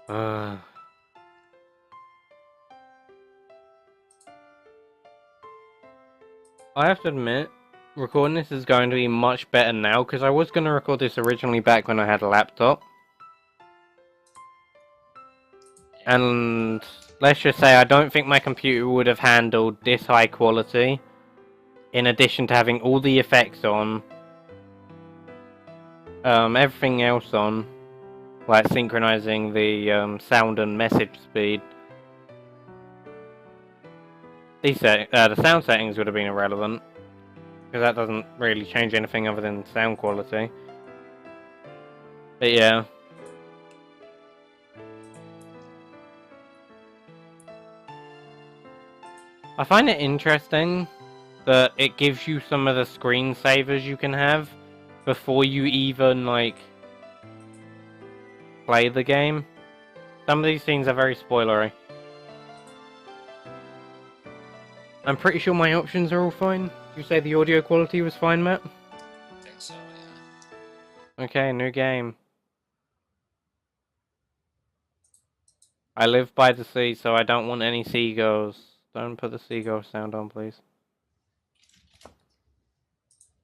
Uh, I have to admit, recording this is going to be much better now, because I was going to record this originally back when I had a laptop. And let's just say I don't think my computer would have handled this high quality, in addition to having all the effects on, everything else on, like synchronizing the sound and message speed. The sound settings would have been irrelevant, because that doesn't really change anything other than sound quality. But yeah. I find it interesting that it gives you some of the screensavers you can have before you even, like, play the game. Some of these scenes are very spoilery. I'm pretty sure my options are all fine. You say the audio quality was fine, Matt? I think so, yeah. Okay, new game. I live by the sea, so I don't want any seagulls. Don't put the seagull sound on, please.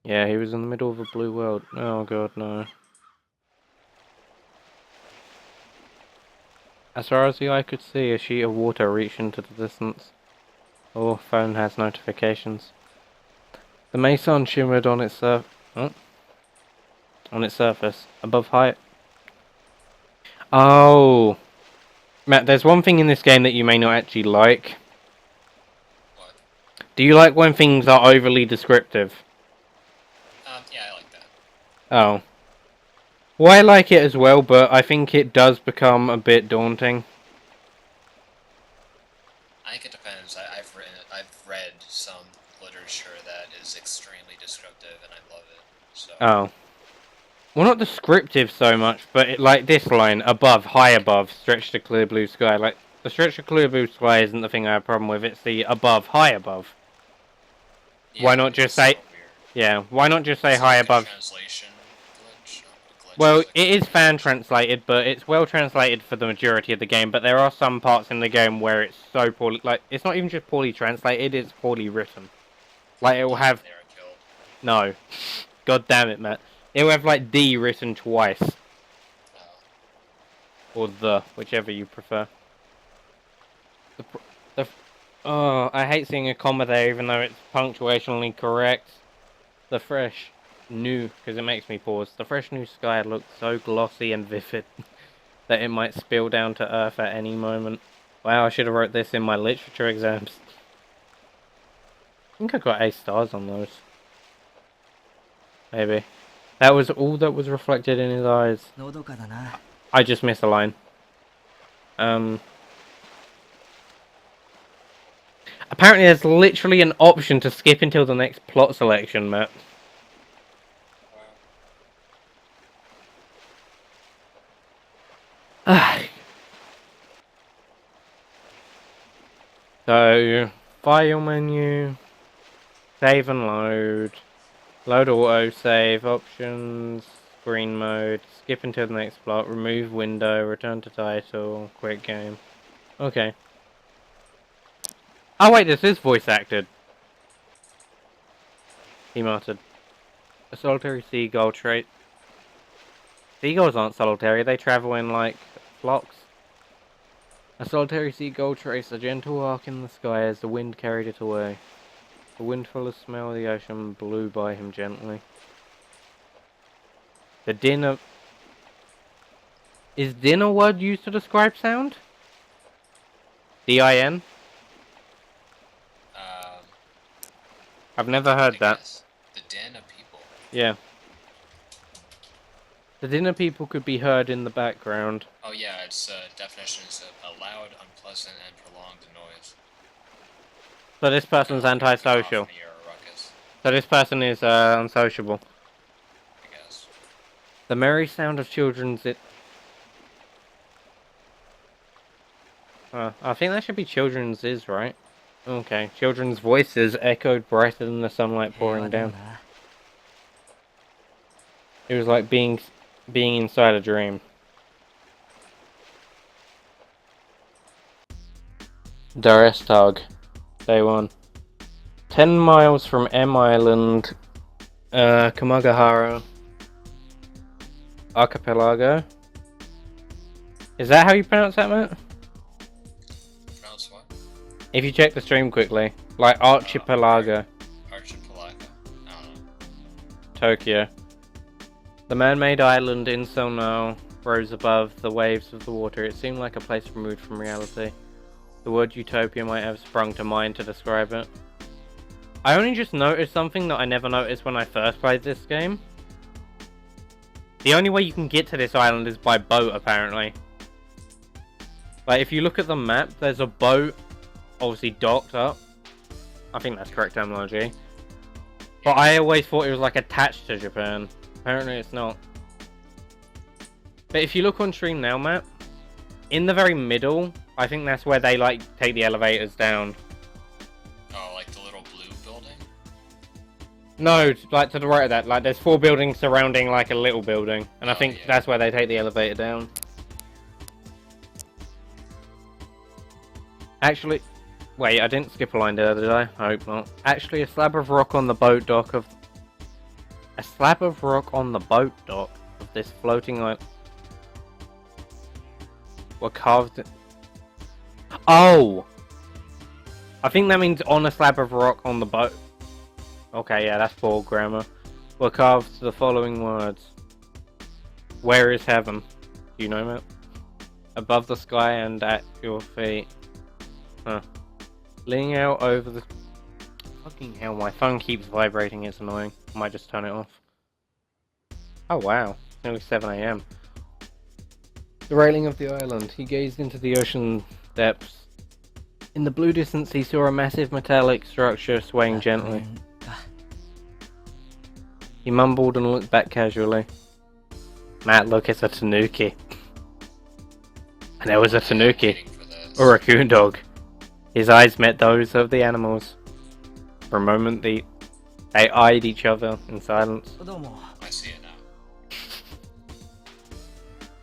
Yeah, he was in the middle of a blue world. Oh god, no. As far as the eye could see, a sheet of water reached into the distance. Oh, phone has notifications. The mason shimmered on its surface, above height. Oh, Matt, there's one thing in this game that you may not actually like. What? Do you like when things are overly descriptive? Yeah, I like that. Oh. Well, I like it as well, but I think it does become a bit daunting. I think it depends. I've read some literature that is extremely descriptive, and I love it. So. Oh. Well, not descriptive so much, but like this line, above, high above, stretch to clear blue sky. Like, the stretch to clear blue sky isn't the thing I have a problem with, it's the above, high above. Yeah, Why not just say... so Yeah, why not just say it's high like above? a translation glitch. Well, it is fan translated, but it's well translated for the majority of the game, but there are some parts in the game where it's so poorly... Like, it's not even just poorly translated, it's poorly written. Like, it will have... They are killed. No. God damn it, Matt. It will have, like, D written twice. Or the, whichever you prefer. Oh, I hate seeing a comma there, even though it's punctuationally correct. The fresh new, because it makes me pause. The fresh new sky looks so glossy and vivid that it might spill down to earth at any moment. Wow, I should have wrote this in my literature exams. I think I got A stars on those. Maybe. That was all that was reflected in his eyes. I just missed a line. Apparently there's literally an option to skip until the next plot selection, Matt. So, file menu, save and load, load auto save, options, screen mode, skip until the next plot, remove window, return to title, quit game. Okay. Oh wait, this is voice acted. He muttered. A solitary seagull trait. Seagulls aren't solitary, they travel in like flocks. A solitary seagull traced a gentle arc in the sky as the wind carried it away. The wind full of smell of the ocean blew by him gently. The din of... Is din a word used to describe sound? D-I-N? I've never heard that. The din of people. Yeah. The din of people could be heard in the background. Oh yeah, its definition is a loud, unpleasant, and prolonged noise. So this person's antisocial. So this person is unsociable. I guess. The merry sound of children's... I think that should be children's is, right? Okay, children's voices echoed brighter than the sunlight pouring down. It was like being inside a dream. Darestag. Day 1. 10 miles from M Island, Kamagahara Archipelago. Is that how you pronounce that, Matt? Pronounce what? If you check the stream quickly. Like Archipelago. Archipelago. I don't know. Tokyo. The man-made island in Sonao rose above the waves of the water. It seemed like a place removed from reality. The word utopia might have sprung to mind to describe it. I only just noticed something that I never noticed when I first played this game. The only way you can get to this island is by boat, apparently. Like, if you look at the map, there's a boat, obviously docked up. I think that's correct terminology. But I always thought it was, like, attached to Japan. Apparently it's not. But if you look on stream now, Matt, in the very middle, I think that's where they, like, take the elevators down. Oh, like the little blue building? No, like, to the right of that. Like, there's 4 buildings surrounding, like, a little building. And I think that's where they take the elevator down. Actually, wait, I didn't skip a line there, did I? I hope not. Actually, a slab of rock on the boat dock of... A slab of rock on the boat dock of this floating island... were carved... Oh! I think that means on a slab of rock on the boat. Okay, yeah, that's poor grammar. Were carved the following words. Where is heaven? Do you know, Matt? Above the sky and at your feet. Huh. Leaning out over the... Fucking hell, my phone keeps vibrating, it's annoying. I might just turn it off. Oh wow, it's nearly 7 AM. The railing of the island, he gazed into the ocean depths. In the blue distance he saw a massive metallic structure swaying gently. He mumbled and looked back casually. Matt, look, it's a tanuki. And there was a tanuki. A raccoon dog. His eyes met those of the animals. For a moment, they eyed each other in silence. I see it now.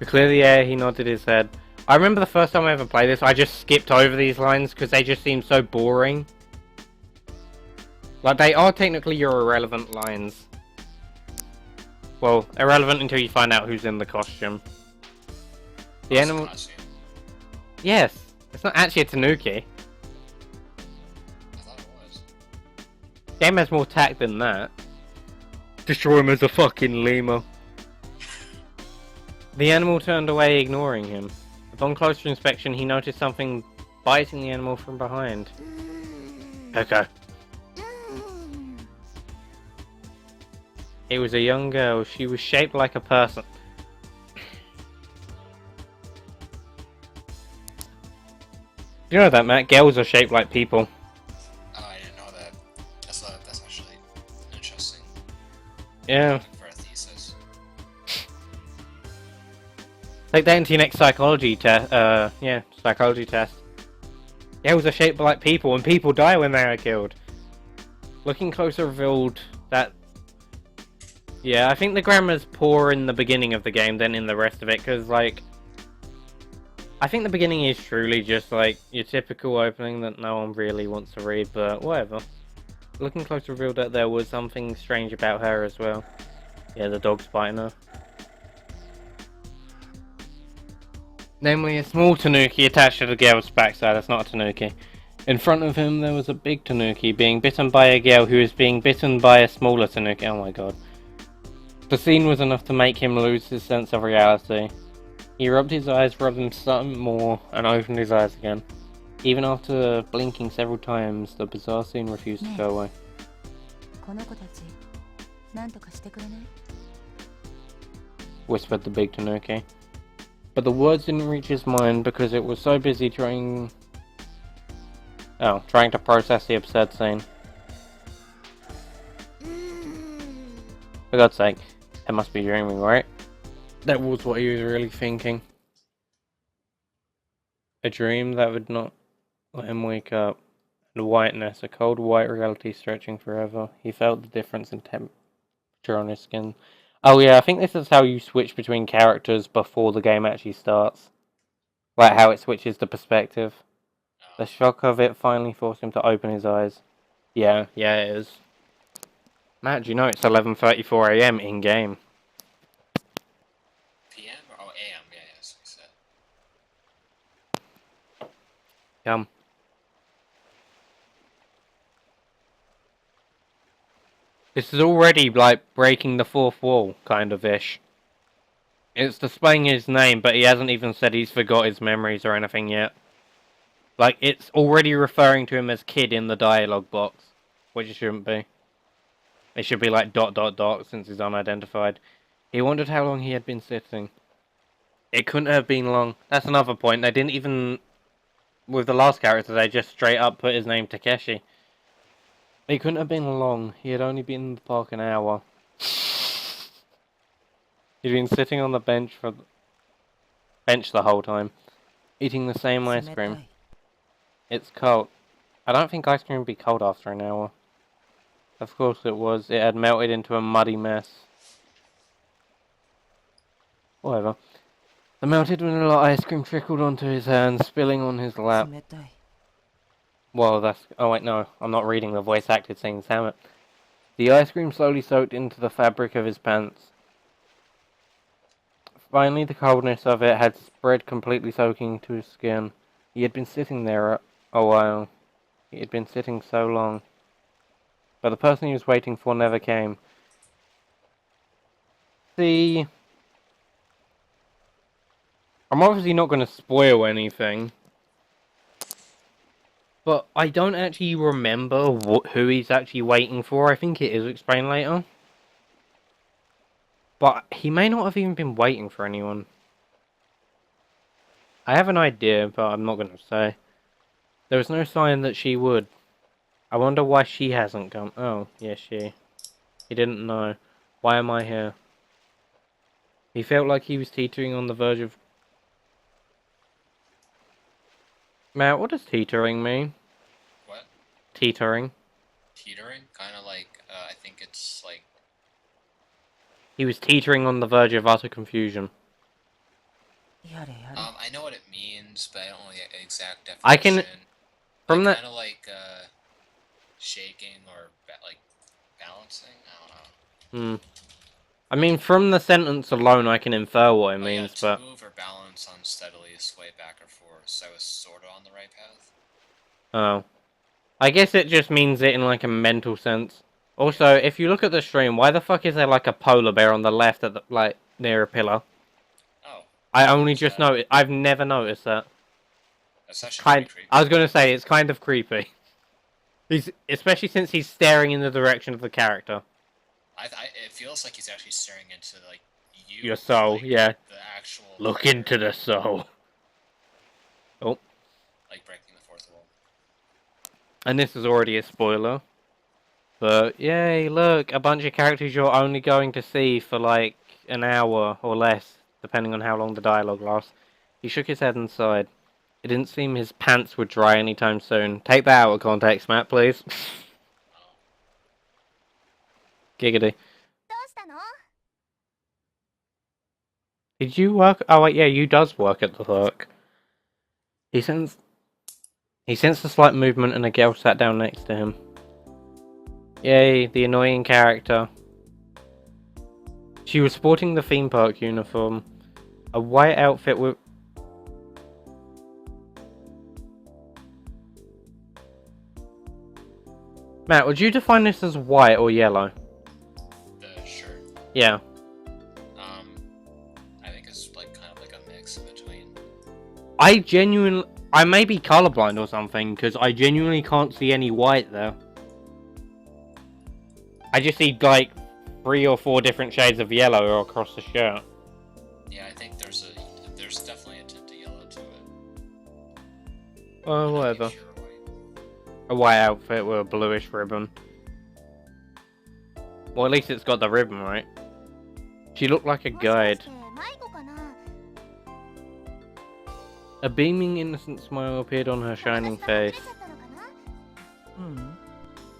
To clear the air, he nodded his head. I remember the first time I ever played this, I just skipped over these lines because they just seemed so boring. Like, they are technically your irrelevant lines. Well, irrelevant until you find out who's in the costume. The animal... Yes! It's not actually a tanuki. Game has more tact than that. Destroy him as a fucking lemur. The animal turned away, ignoring him. Upon closer inspection, he noticed something biting the animal from behind. Okay. It was a young girl. She was shaped like a person. You know that, Matt? Girls are shaped like people. Yeah. For a thesis. Take that into your next psychology test. Psychology test. Girls are shaped like people, and people die when they are killed. Looking closer revealed that... Yeah, I think the grammar's poor in the beginning of the game than in the rest of it, because, like... I think the beginning is truly just, like, your typical opening that no one really wants to read, but whatever. Looking closer revealed that there was something strange about her as well. Yeah, the dog's biting her. Namely, a small tanuki attached to the girl's backside. That's not a tanuki. In front of him, there was a big tanuki being bitten by a girl who was being bitten by a smaller tanuki. Oh my god. The scene was enough to make him lose his sense of reality. He rubbed his eyes, rubbed them some more, and opened his eyes again. Even after blinking several times, the bizarre scene refused to go away. Whispered the big tanuki. But the words didn't reach his mind because it was so busy trying to process the absurd scene. For God's sake, that must be dreaming, right? That was what he was really thinking. A dream that would not let him wake up. And whiteness, a cold white reality stretching forever. He felt the difference in temperature on his skin. Oh yeah, I think this is how you switch between characters before the game actually starts. Like how it switches the perspective. The shock of it finally forced him to open his eyes. Yeah, it is. Matt, do you know it's 11:34 a.m. in game? PM or AM? Yeah, yes, we said. Yum. This is already like breaking the fourth wall, kind of ish. It's displaying his name, but he hasn't even said he's forgot his memories or anything yet. Like, it's already referring to him as kid in the dialogue box, which it shouldn't be. It should be like ... since he's unidentified. He wondered how long he had been sitting. It couldn't have been long. That's another point. They didn't even... With the last character, they just straight up put his name Takeshi. It couldn't have been long. He had only been in the park an hour. He'd been sitting on the bench the whole time, eating the same ice cream. It's cold. I don't think ice cream would be cold after an hour. Of course it was. It had melted into a muddy mess. Whatever. The melted vanilla ice cream trickled onto his hands, spilling on his lap. Well, that's... Oh wait, no. I'm not reading the voice acted scene, damn it. The ice cream slowly soaked into the fabric of his pants. Finally, the coldness of it had spread completely, soaking to his skin. He had been sitting there a while. He had been sitting so long. But the person he was waiting for never came. See... I'm obviously not going to spoil anything. But I don't actually remember who he's actually waiting for. I think it is explained later. But he may not have even been waiting for anyone. I have an idea, but I'm not going to say. There was no sign that she would. I wonder why she hasn't come. Oh, yeah, she. He didn't know. Why am I here? He felt like he was teetering on the verge of... Matt, what does teetering mean? What? Teetering. Teetering? Kind of like, I think it's like... He was teetering on the verge of utter confusion. I know what it means, but I don't know the exact definition. I can... From like, that... kind of like, shaking or, like, balancing? I don't know. I mean, from the sentence alone, I can infer what it means, yeah, but... move or balance unsteadily, sway back or forth, so I was sort of on the right path. Oh. I guess it just means it in, like, a mental sense. Also, if you look at the stream, why the fuck is there, like, a polar bear on the left at the, like, near a pillar? Oh. I only just noticed. I've never noticed that. That's actually pretty creepy. I was gonna say, it's kind of creepy. Especially since he's staring in the direction of the character. It feels like he's actually staring into, like, you. Your soul, like, yeah. The actual... Look into the soul. Oh. Like breaking the fourth wall. And this is already a spoiler. But, yay, look, a bunch of characters you're only going to see for, like, an hour or less, depending on how long the dialogue lasts. He shook his head and sighed. It didn't seem his pants would dry anytime soon. Take that out of context, Matt, please. Giggity. Did you work? Oh wait, yeah, you does work at the clerk. He sensed a slight movement and a girl sat down next to him. Yay, the annoying character. She was sporting the theme park uniform. A white outfit with... Matt, would you define this as white or yellow? The shirt? Yeah. I think it's like kind of like a mix in between. I may be colorblind or something, because I genuinely can't see any white there. I just see like 3 or 4 different shades of yellow across the shirt. Yeah, I think there's definitely a tint of yellow to it. Oh, whatever. A white outfit with a bluish ribbon. Well, at least it's got the ribbon, right? She looked like a guide. A beaming, innocent smile appeared on her shining face.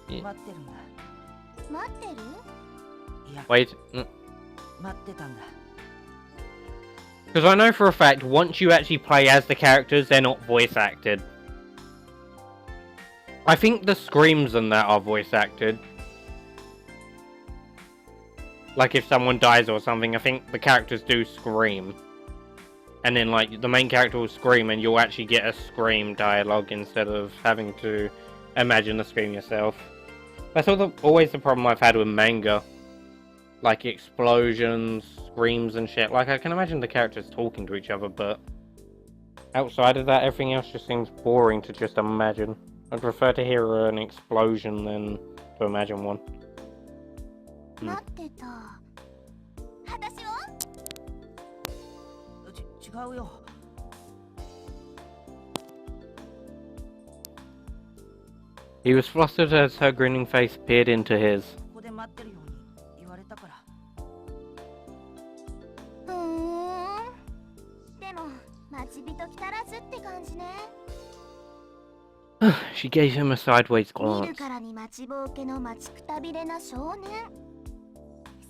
Yeah. Wait. Because I know for a fact, once you actually play as the characters, they're not voice acted. I think the screams in that are voice acted. Like if someone dies or something, I think the characters do scream. And then like the main character will scream and you'll actually get a scream dialogue instead of having to imagine the scream yourself. That's always the problem I've had with manga. Like explosions, screams and shit. Like I can imagine the characters talking to each other, but outside of that, everything else just seems boring to just imagine. I'd prefer to hear an explosion than to imagine one. 待ってた。私は？違うよ。 He was flustered as her grinning face peered into his. ここで待ってるように言われたから。でも待ち人来たらずって感じね。She gave him a sideways 見 glance. るからに待ちぼうけの待ちくたびれな少年。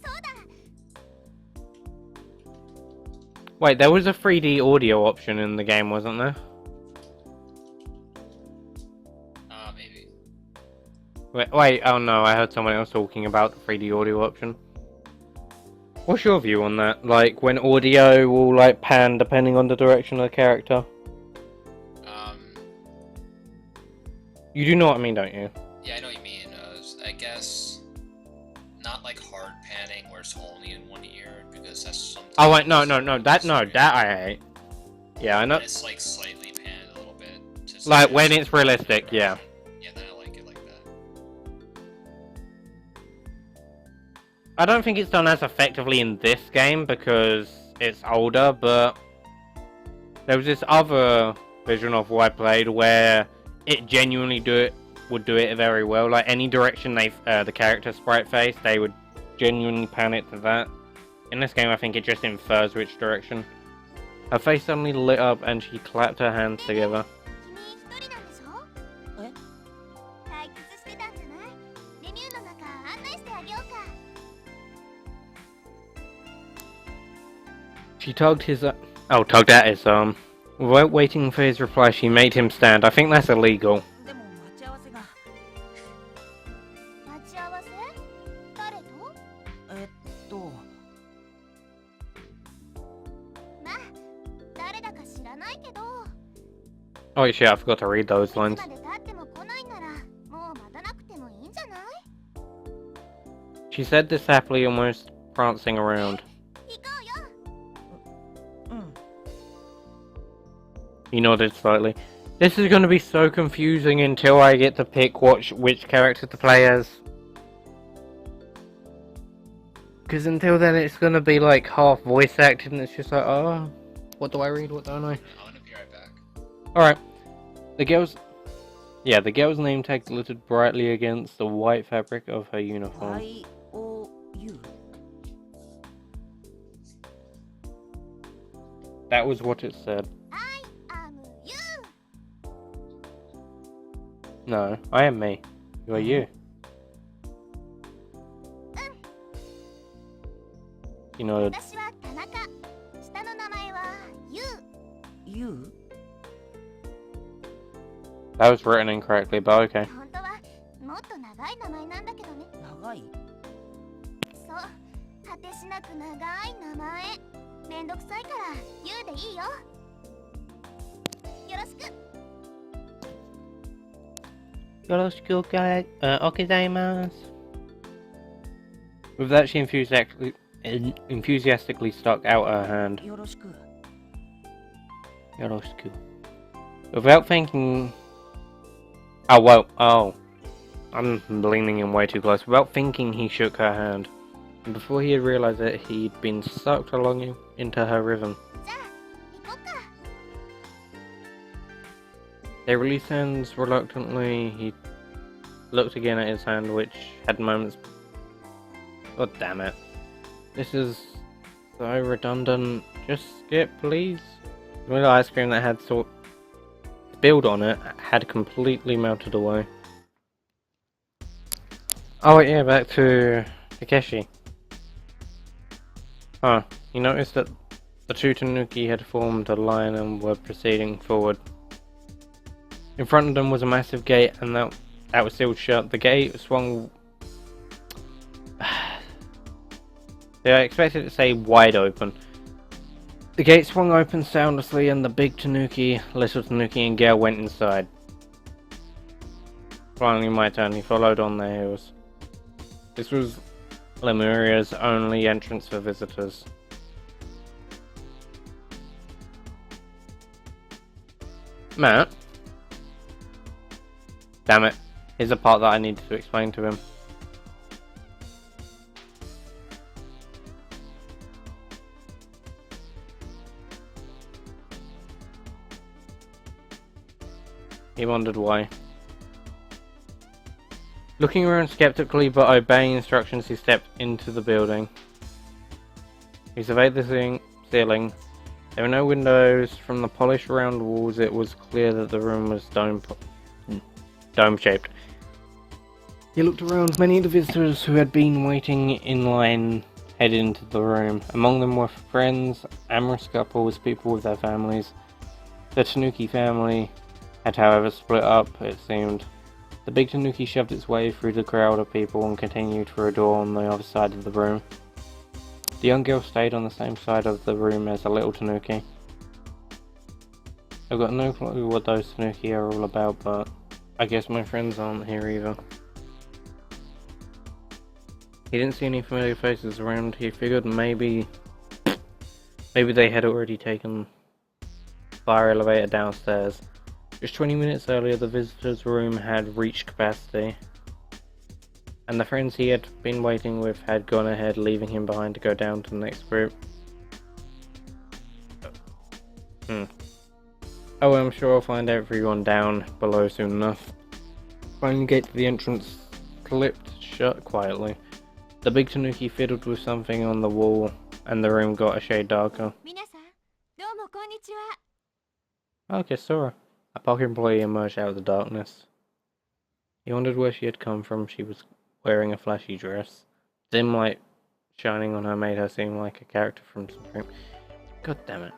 そうだ。 Wait, there was a 3D audio option in the game, wasn't there? Maybe. Wait, oh no, I heard someone else talking about the 3D audio option. What's your view on that? Like, when audio will, like, pan depending on the direction of the character? You do know what I mean, don't you? Yeah, I know what you mean. I guess not like hard panning where it's only in one ear because that's sometimes. Oh wait, no, that I hate. Yeah, I know. It's like slightly panned a little bit. To Like when it's realistic, yeah. Yeah, then I like it like that. I don't think it's done as effectively in this game because it's older, but there was this other version of what I played where it genuinely would do it very well. Like any direction the character sprite face, they would genuinely pan it to that. In this game, I think it just infers which direction. Her face suddenly lit up and she clapped her hands together. 君一人なんでしょ？え？退屈してたんじゃない？レミューの中案内してあげようか。 She tugged at his arm. Without waiting for his reply, she made him stand. I think that's illegal. でも待ち合わせが。待ち合わせ？誰と？まあ、誰だか知らないけど。 Oh shit, I forgot to read those lines. いつまで経っても来ないなら、もう待たなくてもいいんじゃない？ She said this happily, almost prancing around. 行こうよ。He nodded slightly. This is going to be so confusing until I get to pick which character to play as. Because until then it's going to be like half voice acted and it's just like, oh, what do I read, what don't I? I'm gonna be right back. Alright. The girl's name tag glittered brightly against the white fabric of her uniform. I-O-U. That was what it said. I am you. No, I am me. You are you. You nodded. 私は田中。下の名前は You。 That was written incorrectly, but okay. 本当はもっと長い名前なんだけどね。長い？そう。果てしなく長い名前。めんどくさいから You でいいよ。よろしく。Yoroshiku okizaimasu. With that, she enthusiastically stuck out her hand. よろしく。 Yoroshiku. Without thinking... Oh. I'm leaning in way too close. Without thinking, he shook her hand. And before he had realized it, he'd been sucked along into her rhythm. じゃあ、行こっか。 They released hands reluctantly. He looked again at his hand, which had moments... God damn it. This is so redundant. Just skip, please. The little ice cream that had spilled on it had completely melted away. Oh wait, yeah, back to Takeshi. Huh, he noticed that the two tanuki had formed a line and were proceeding forward. In front of them was a massive gate, and that that was sealed shut. The gate swung. Yeah, I expected it to say wide open. The gate swung open soundlessly, and the big Tanuki, little Tanuki, and Gale went inside. Finally, my turn. He followed on their heels. This was Lemuria's only entrance for visitors. Matt? Damn it. Here's a part that I needed to explain to him. He wondered why. Looking around skeptically but obeying instructions, he stepped into the building. He surveyed the ceiling. There were no windows. From the polished round walls, it was clear that the room was dome-shaped. He looked around. Many of the visitors who had been waiting in line headed into the room. Among them were friends, amorous couples, people with their families. The Tanuki family had, however, split up, it seemed. The big Tanuki shoved its way through the crowd of people and continued through a door on the other side of the room. The young girl stayed on the same side of the room as the little Tanuki. I've got no clue what those Tanuki are all about, but I guess my friends aren't here either. He didn't see any familiar faces around. He figured maybe they had already taken the fire elevator downstairs. Just 20 minutes earlier, the visitors' room had reached capacity, and the friends he had been waiting with had gone ahead, leaving him behind to go down to the next group. Oh, I'm sure I'll find everyone down below soon enough. Finally, the gate to the entrance clipped shut quietly. The big Tanuki fiddled with something on the wall, and the room got a shade darker. Okay, Sora. A park employee emerged out of the darkness. He wondered where she had come from. She was wearing a flashy dress. Dim light shining on her made her seem like a character from Supreme. God damn it.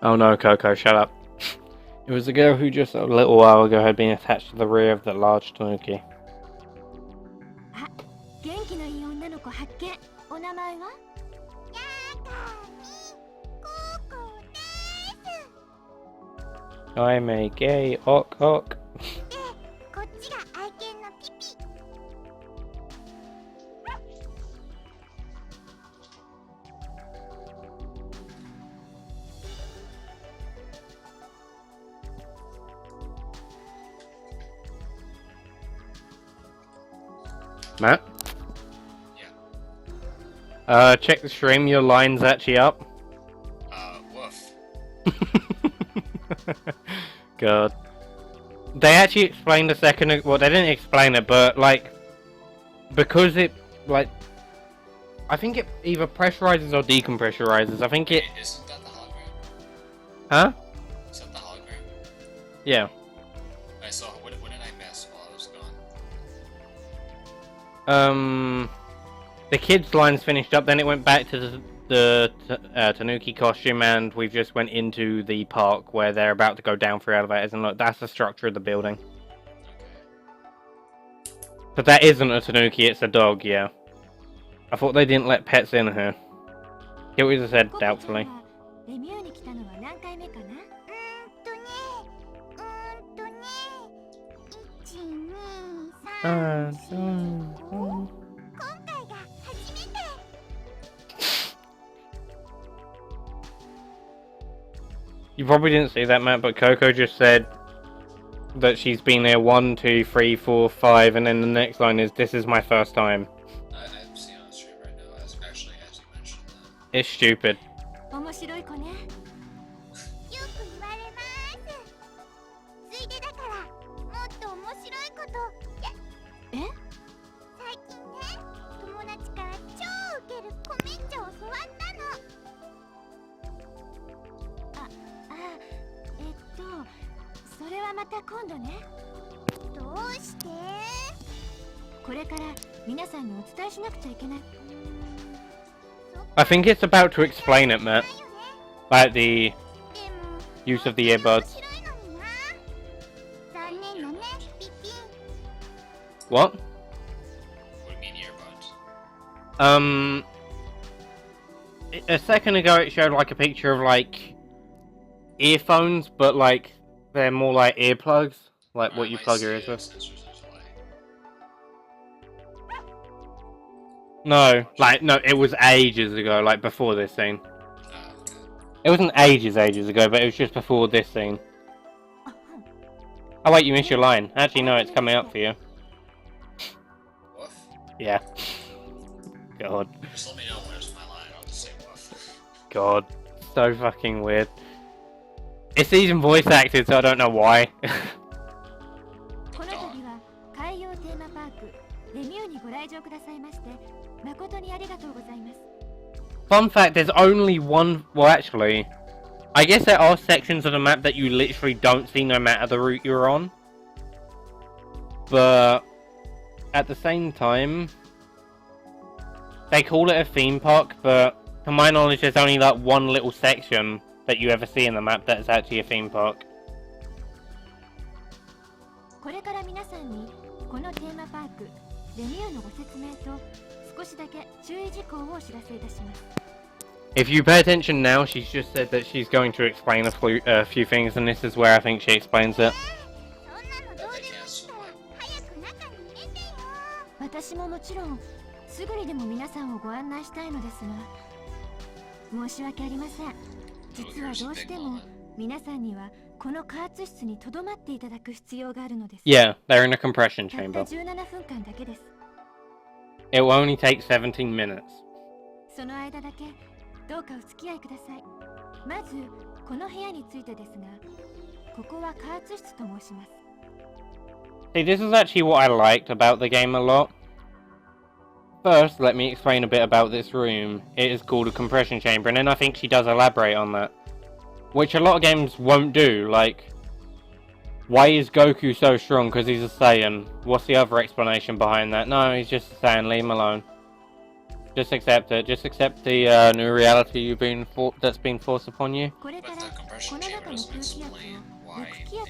Oh no, Coco, shut up. It was the girl who just a little while ago had been attached to the rear of the large Tanuki. I'm a gay ok. Matt? Yeah. Check the stream, your line's actually up. Woof. God. They actually explained a second ago, well, they didn't explain it, but, like, because it, like, I think it either pressurizes or decompressurizes. I think it... Isn't that the hologram? Huh? Is that the hologram? Yeah. I saw, what did I miss while I was gone? The kids' lines finished up, then it went back to the Tanuki costume, and we've just went into the park where they're about to go down through elevators, and look, that's the structure of the building. But that isn't a Tanuki, it's a dog, yeah. I thought they didn't let pets in here. Kilty said doubtfully. You probably didn't see that, Matt, but Coco just said that she's been there 1, 2, 3, 4, 5, and then the next line is, "This is my first time." I'm seeing on the stream right now, as you mentioned that. It's stupid. I think it's about to explain it, Matt. About the use of the earbuds. What? What do you mean earbuds? A second ago it showed like a picture of like earphones, but like they're more like earplugs, like what you plug your ears with. No, it was ages ago, like before this scene. Okay. It wasn't ages ago, but it was just before this scene. Oh wait, you missed your line. Actually, no, it's coming up for you. Woof. Yeah. God. Just let me know when it's my line, I'll just say woof. God. So fucking weird. It's even voice acted, so I don't know why. Fun fact, there's only one... Well, actually... I guess there are sections of the map that you literally don't see no matter the route you're on. But... At the same time... They call it a theme park, but... To my knowledge, there's only like one little section that you ever see in the map that is actually a theme park. If you pay attention now, she's just said that she's going to explain a few things, and this is where I think she explains it. Yeah, they're in a compression chamber. It will only take 17 minutes. See, this is actually what I liked about the game a lot. First, let me explain a bit about this room. It is called a compression chamber, and then I think she does elaborate on that. Which a lot of games won't do, like... Why is Goku so strong? Because he's a Saiyan. What's the other explanation behind that? No, he's just a Saiyan, leave him alone. Just accept it. Just accept the new reality that's been forced upon you. But the compression chamber doesn't explain why they can't,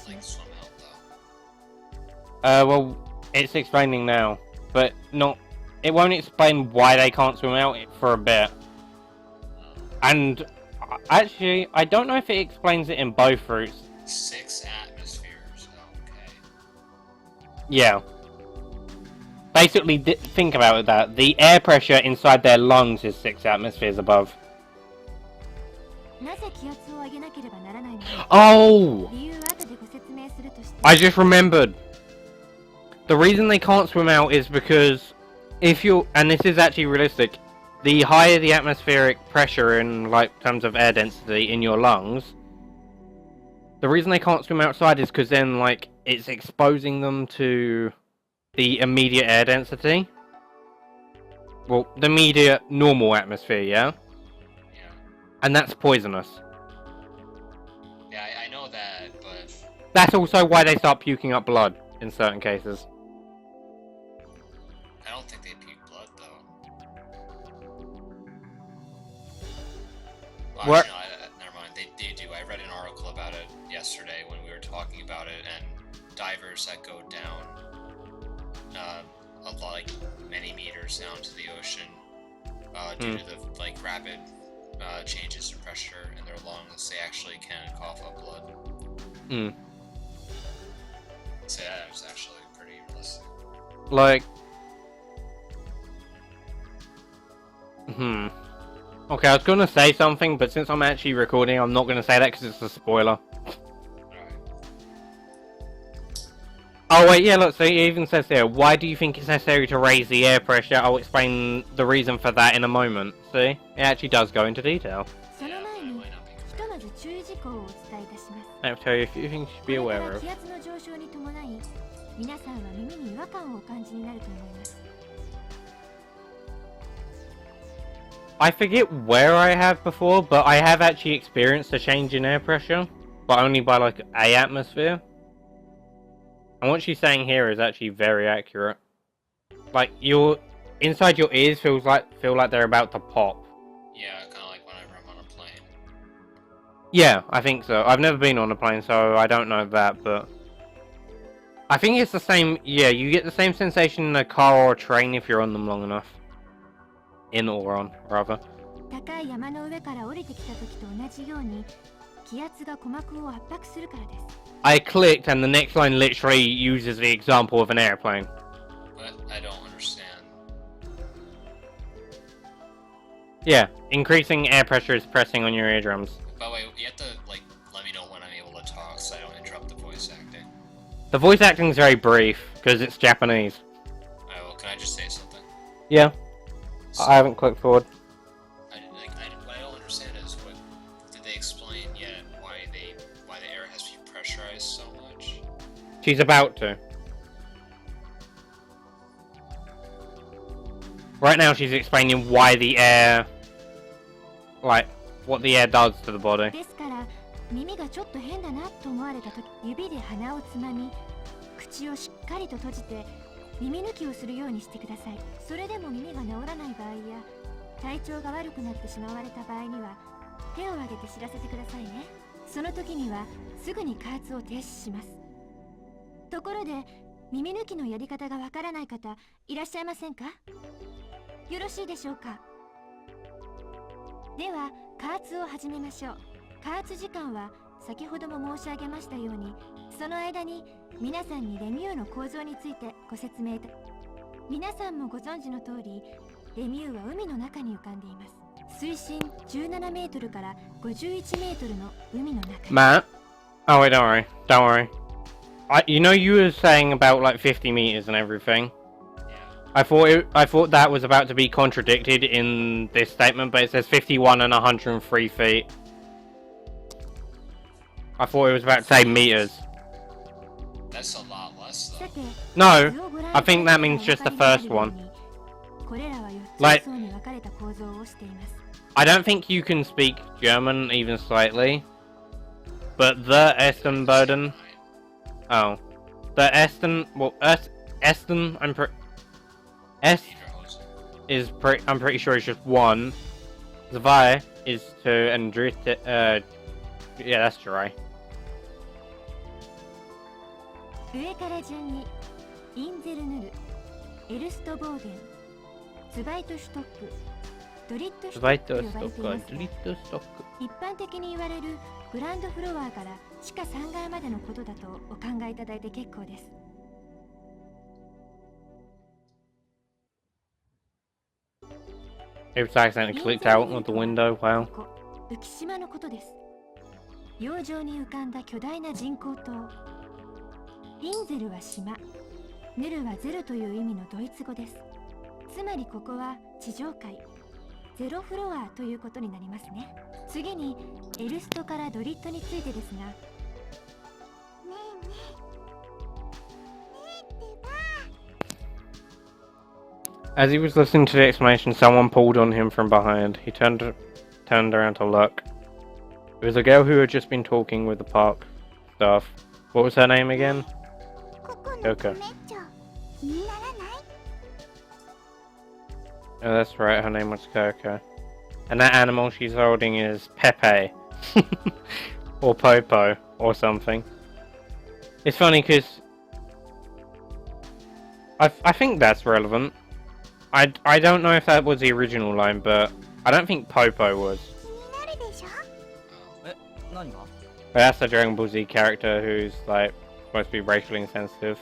like, swim out, though. Well, it's explaining now. But not... It won't explain why they can't swim out for a bit. And... Actually, I don't know if it explains it in both routes. 6 atmospheres, okay. Yeah. Basically, think about that. The air pressure inside their lungs is 6 atmospheres above. Oh! I just remembered. The reason they can't swim out is because if you're... And this is actually realistic. The higher the atmospheric pressure in, like, terms of air density in your lungs, the reason they can't swim outside is because then, like, it's exposing them to the immediate air density. Well, the immediate normal atmosphere, yeah? Yeah. And that's poisonous. Yeah, I know that, but... That's also why they start puking up blood in certain cases. I don't think they puke blood, though. Well, What? actually, no, never mind. They do. I read an article about it yesterday when we were talking about it, and divers that go down a lot, like many meters down to the ocean due to the like rapid changes in pressure in their lungs, they actually can cough up blood. So yeah, it was actually pretty realistic. Like... Okay, I was gonna say something, but since I'm actually recording, I'm not gonna say that because it's a spoiler. Oh wait, yeah, look, so it even says here, why do you think it's necessary to raise the air pressure? I'll explain the reason for that in a moment. See? It actually does go into detail. I'll tell you a few things you should be aware of. I forget where I have before, but I have actually experienced a change in air pressure, but only by like a atmosphere. And what she's saying here is actually very accurate. Like, inside your ears feel like they're about to pop. Yeah, kind of like whenever I'm on a plane. Yeah, I think so. I've never been on a plane, so I don't know that, but I think it's the same. Yeah, you get the same sensation in a car or a train if you're on them long enough. In or on, rather. 高い山の上から降りてきた時と同じように気圧が鼓膜を圧迫するからです。I clicked, and the next line literally uses the example of an airplane. But I don't understand. Yeah, increasing air pressure is pressing on your eardrums. By the way, you have to like let me know when I'm able to talk so I don't interrupt the voice acting. The voice acting is very brief because it's Japanese. Alright, well, can I just say something? Yeah, So, I haven't clicked forward. What I don't understand is what did they explain yet? Why the air has to be pressurized so much? She's about to. Right now, she's explaining why the air, like, what the air does to the body. ですから耳がちょっと変だなと思われた時、指で鼻をつまみ、口をしっかりと閉じて耳抜きをするようにしてください。それでも耳が治らない場合や体調が悪くなってしまわれた場合には手を挙げて知らせてくださいね。その時にはすぐに加圧を停止します。ところで耳抜きのやり方がわからない方いらっしゃいませんか？よろしいでしょうか？では加圧を始めましょう。加圧時間は先ほども申し上げましたように、その間に皆さんにレミューの構造についてご説明いた。皆さんもご存知の通り、レミューは海の中に浮かんでいます。水深17メートルから51メートルの海の中。Matt? Oh wait, don't worry. You know you were saying about like 50 meters and everything? I thought that was about to be contradicted in this statement, but it says 51 and 103 feet. I thought it was about to say meters. That's a lot less though. No, I think that means just the first one. Like, I don't think you can speak German even slightly, but the Estenboden. Oh, the Esten. Well, Esten. I'm pretty sure it's just one. Zwei is two, and Dritte. Yeah, that's dry. 上から順にインゼルヌル、エルストボーデン、ズバイトシュトック、ドリットシュトックと呼ばれていますが、一般的に言われるグランドフロアから地下3階までのことだとお考えいただいて結構です。It was accidentally clicked out of the window. Wow. 浮島のことです。洋上に浮かんだ巨大な人工島。インゼルは島、ヌルはゼロという意味のドイツ語です。つまりここは地上階、ゼロフロアということになりますね。次にエルストからドリットについてですが、As he was listening to the explanation, someone pulled on him from behind. He turned around to look. It was a girl who had just been talking with the park staff. What was her name again? Okay. Oh, that's right, her name was Coco. And that animal she's holding is Pepe. Or Popo, or something. It's funny because I think that's relevant. I don't know if that was the original line, but I don't think Popo was. But that's the Dragon Ball Z character who's like supposed to be racially insensitive.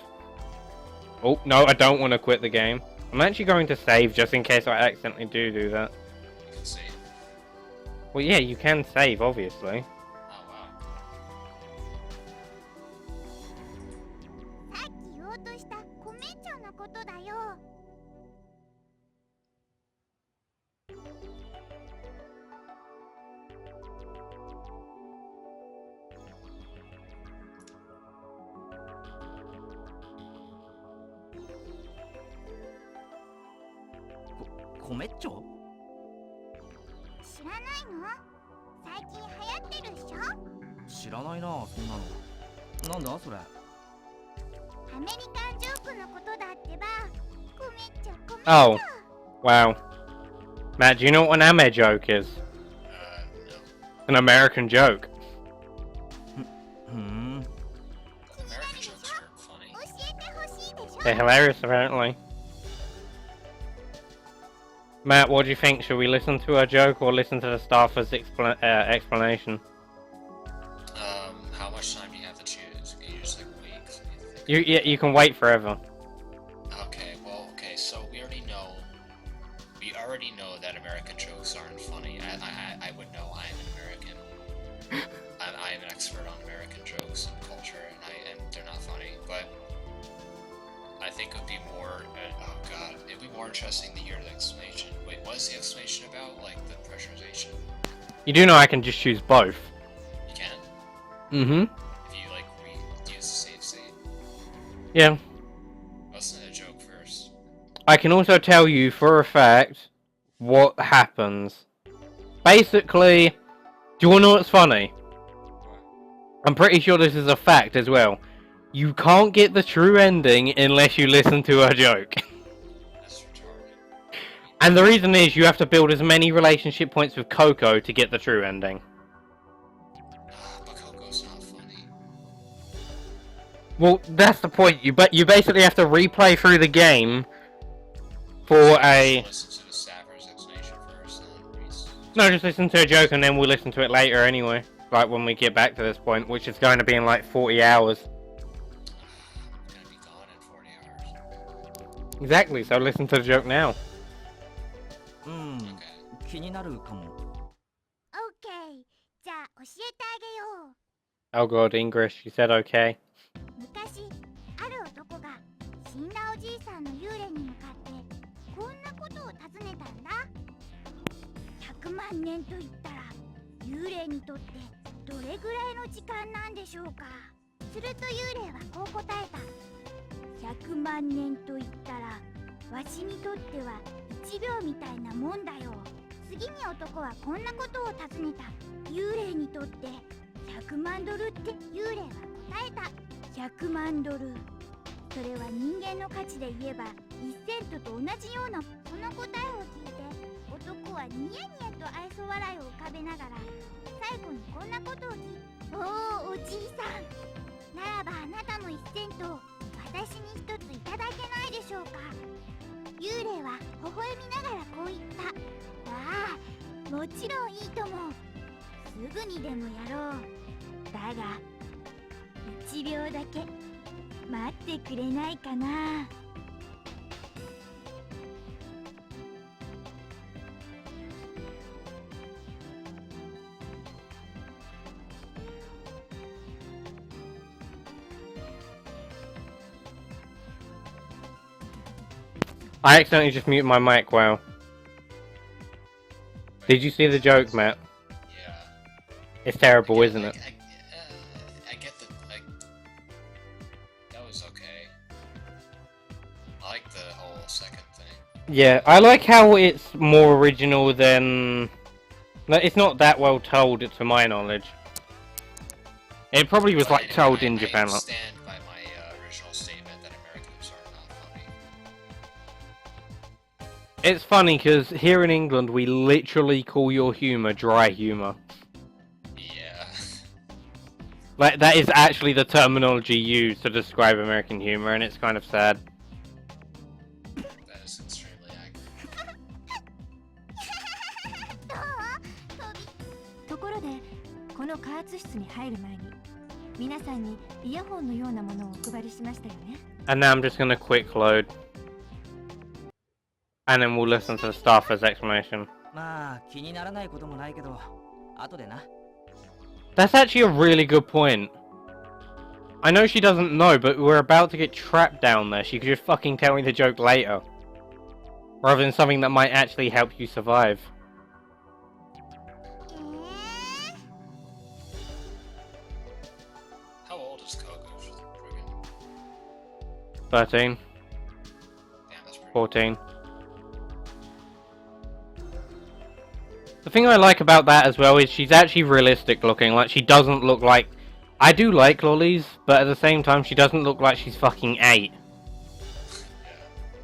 Oh, no, I don't want to quit the game. I'm actually going to save just in case I accidentally do that. You can save. Well, yeah, you can save, obviously. Oh, wow. さっき言おうとしたコメちゃんのことだよ。コメッチョ？知らないの？最近流行ってるっしょ？知らないな、そんなの。なんだそれ？アメリカンジョークのことだってば。コメッチョ、コメッチョ。Oh, Wow. Matt, do you know what an anime joke is? No. An American joke. Hmm. American jokes are funny. 教えてほしいでしょ They're hilarious, apparently. Matt, what do you think? Should we listen to her joke or listen to the staffer's explanation? How much time do you have to choose? Can you just like wait? You can wait forever. Okay, well, okay, so we already know that American jokes aren't funny. I would know. I am an American. I am an expert on American jokes and culture, and they're not funny. But I think it would be more. Oh God, it'd be more interesting to hear the explanation. Wait, what is the explanation about? Like the pressurization? You do know I can just choose both. You can. Mm-hmm. If you like use the save state. Yeah. Listen to the joke first. I can also tell you for a fact what happens. Basically, do you want to know what's funny? I'm pretty sure this is a fact as well. You can't get the true ending unless you listen to her joke. That's retarded. And the reason is you have to build as many relationship points with Coco to get the true ending. But Coco's not funny. Well, that's the point. You basically have to replay through the game for a... Listen to the Staffer's explanation first, and then read. No, just listen to a joke and then we'll listen to it later anyway. Like when we get back to this point, which is going to be in like 40 hours. I'm gonna be gone in 40 hours. Exactly, so listen to the joke now. うん。 Okay. 気になるかも。 OK じゃあ教えてあげよう Oh god, English, you said okay. 昔ある男が死んだおじいさんの幽霊に向かってこんなことを尋ねたんだ100万年と言ったら幽霊にとってどれぐらいの時間なんでしょうかすると幽霊はこう答えた100万年と言ったらわしにとっては1秒みたいなもんだよ次に男はこんなことを尋ねた幽霊にとって100万ドルって幽霊は答えた100万ドルそれは人間の価値で言えば1セントと同じようなこの答えを聞いて男はニヤニヤと愛想笑いを浮かべながら最後にこんなことを聞いておじいさんならばあなたも1セントを私に1ついただけないでしょうか幽霊は微笑みながらこう言ったああもちろんいいともすぐにでもやろうだが1秒だけ待ってくれないかな I accidentally just muted my mic, wow. Did you see the joke, Matt? Yeah. It's terrible, isn't it? I get the that was okay. I like the whole second thing. Yeah, I like how it's more original than... It's not that well told, to my knowledge. It probably was like told in Japan. I stand by my original statement that Americans are not funny. It's funny because here in England we literally call your humour dry humour. Yeah. Like, that is actually the terminology used to describe American humour, and it's kind of sad. That is extremely accurate. ところでこの加圧室に入る前に皆さんにイヤホンのようなものをお配りしましたよね And now I'm just gonna quick load. And then we'll listen to the staffer's explanation. まあ気にならないこともないけど、後でな。 That's actually a really good point. I know she doesn't know, but we're about to get trapped down there. She could just fucking tell me the joke later. Rather than something that might actually help you survive. How old is Coco? She's friggin' 13, damn, that's pretty 14. The thing I like about that as well is she's actually realistic looking. Like, she doesn't look like... I do like lollies, but at the same time she doesn't look like she's fucking 8. Yeah.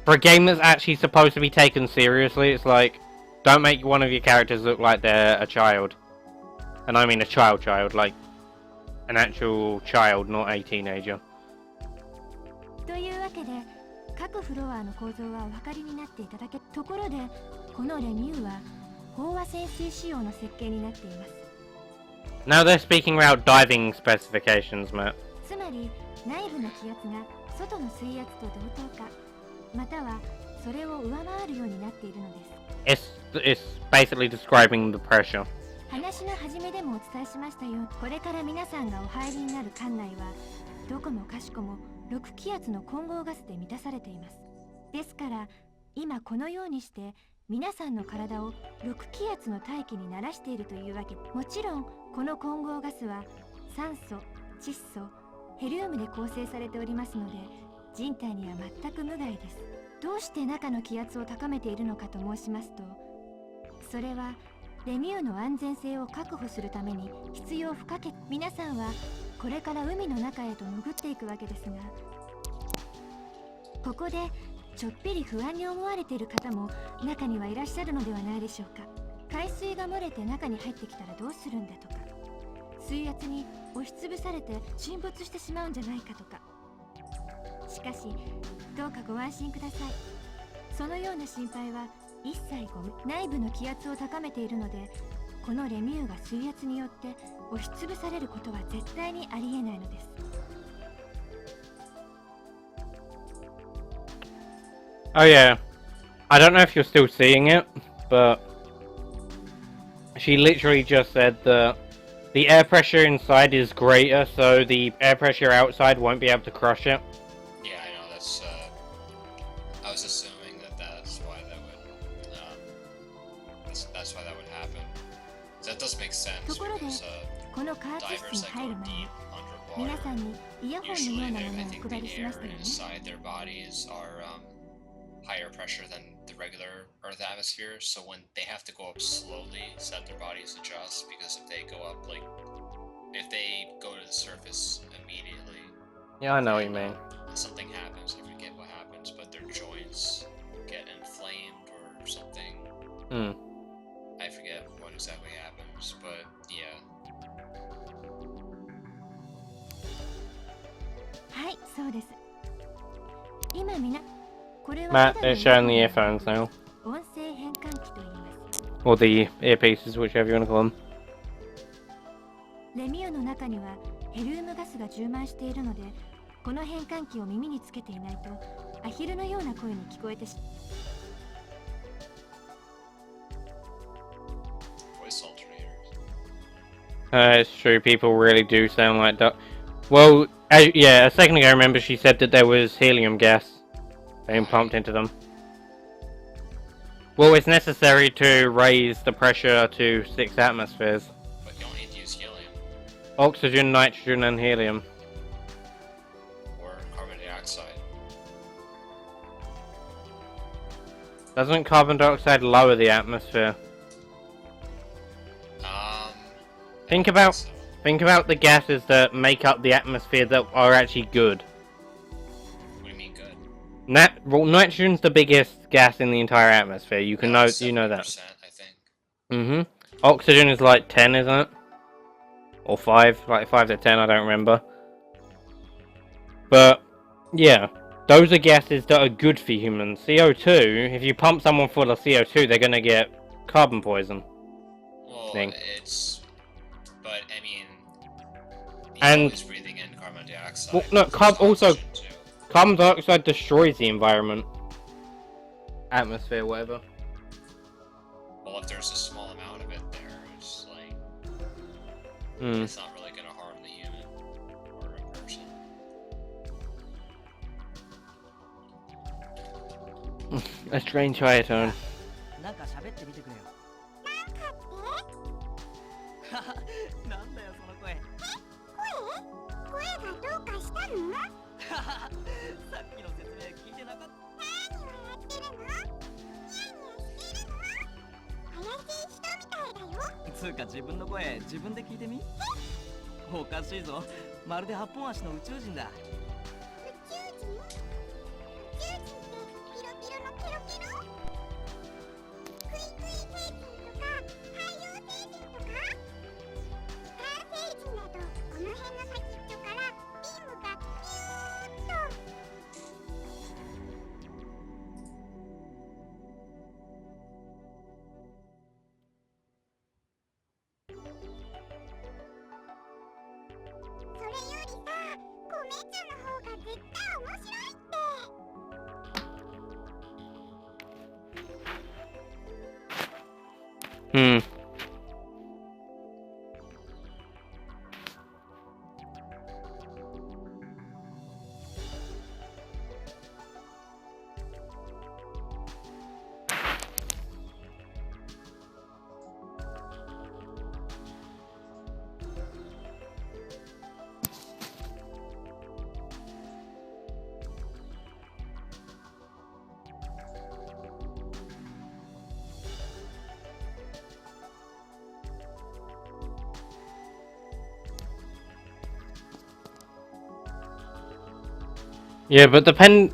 For a game that's actually supposed to be taken seriously, it's like, don't make one of your characters look like they're a child. And I mean a child, like an actual child, not a teenager. というわけで各フロアの構造はお分かりになっていただけところでこのレミューは飽和潜水仕様の設計になっています Now they're speaking about diving specifications, Matt. つまり内部の気圧が外の水圧と同等かまたはそれを上回るようになっているのです It's basically describing the pressure. 話の始めでもお伝えしましたよこれから皆さんがお入りになる館内はどこもかしこも6気圧の混合ガスで満たされていますですから今このようにして皆さんの体を6気圧の大気に慣らしているというわけもちろんこの混合ガスは酸素、窒素、ヘリウムで構成されておりますので人体には全く無害ですどうして中の気圧を高めているのかと申しますとそれはレミューの安全性を確保するために必要不可欠皆さんはこれから海の中へと潜っていくわけですがここでちょっぴり不安に思われている方も中にはいらっしゃるのではないでしょうか海水が漏れて中に入ってきたらどうするんだとか水圧に押しつぶされて沈没してしまうんじゃないかとかしかしどうかご安心くださいそのような心配は一切ご無内部の気圧を高めているのでこのレミューが水圧によって押しつぶされることは絶対にありえないのです Oh yeah, I don't know if you're still seeing it, but she literally just said that the air pressure inside is greater, so the air pressure outside won't be able to crush it. Yeah, I know, that's, I was assuming that that's why that would, that's why that would happen. That does make sense, ところで because, このカーチ室 divers に that 入る go 前に deep 皆さん underwater, にイヤホンのよ usually うな I ものをお think 配 the りしま air したよね inside their bodies are, higher pressure than the regular Earth atmosphere, so when they have to go up slowly, so that their bodies adjust, because if they go up, like, if they go to the surface immediately, Yeah, I know what you mean. something happens, I forget what happens, but their joints get inflamed or something. Hmm. I forget what exactly happens, but yeah. はいそうです今みなこれは Matt, ただの it's showing the earphones now. 音声変換器と言います Or the earpieces, whichever you want to call them. レミューの中にはヘリウムガスが充満しているのでこの変換器を耳につけていないとアヒルのような声に聞こえてし Voice It's alternators. true, people really do sound like that. Well, yeah, a second ago I remember she said that there was helium gas being pumped into them. Well, it's necessary to raise the pressure to 6 atmospheres. But you don't need to use helium Oxygen, nitrogen and helium. or carbon dioxide. Doesn't carbon dioxide lower the atmosphere? I don't so. Think about the gases that make up the atmosphere that are actually good. What do you mean good? Well, nitrogen's the biggest gas in the entire atmosphere. You can you know that. 70%, I think. Mhm. Oxygen is like 10, isn't it? Or 5, like 5 to 10, I don't remember. But yeah, those are gases that are good for humans. CO2, if you pump someone full of CO2, they're gonna get carbon poison. Well, Thing. it's... But, I mean... He's And- always breathing in carbon dioxide. Well, no, There's also- oxygen, too. Carbon dioxide destroys the environment. Atmosphere, whatever. Well, if there's a small amount of it there, it's like... Hmm. It's not really gonna harm the human or a person. A strange higher tone. なんか喋ってみてくれよなんだよその声声がどうかしたのさっきの説明聞いてなかった何をやってるのニヤニヤしてるの怪しい人みたいだよつうか自分の声自分で聞いてみおかしいぞまるで8本足の宇宙人だ宇宙人ってピロピ Hmm. Yeah, but depend.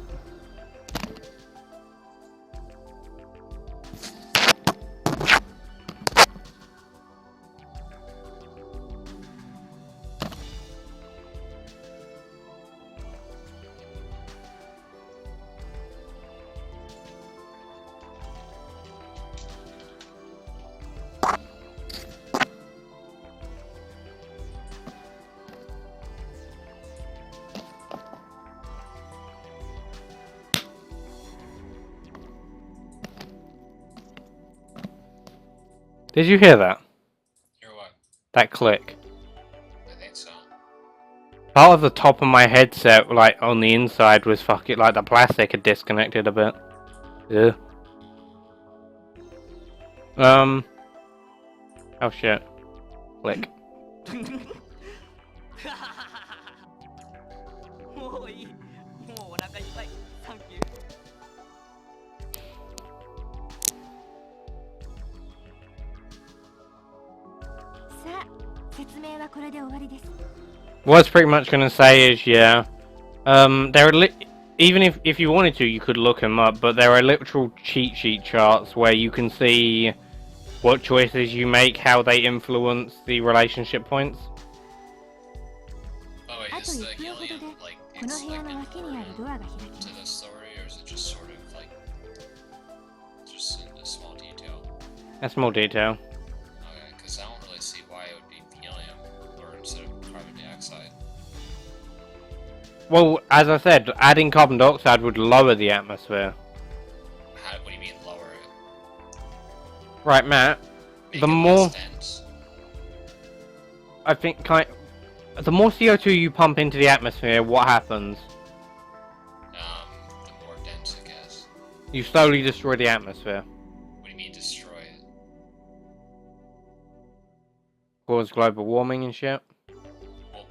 Did you hear that? Hear what? That click. I think so. Part of the top of my headset, like on the inside, was fucking like the plastic had disconnected a bit. Yeah. Oh shit. Click. もういい。もうお腹いっぱい。サンキュー。さあ、説明はこれで終わりです。 What I was pretty much gonna say is, yeah. There are even if you wanted to, you could look them up, but there are literal cheat sheet charts where you can see what choices you make, how they influence the relationship points. Oh wait, is the helium like この it's 部屋 like の脇にあるドアが開き to ま the す。 story, or is it just sort of like just in a small detail? That's more detail. Okay, because I don't really see why it would be helium or instead of carbon dioxide. Well, as I said, adding carbon dioxide would lower the atmosphere. What do you mean lower it? Right, Matt. Make The it more less dense? I think, the more CO2 you pump into the atmosphere, what happens? The more dense, I guess. You slowly destroy the atmosphere. What do you mean destroy it? Cause global warming and shit. Well,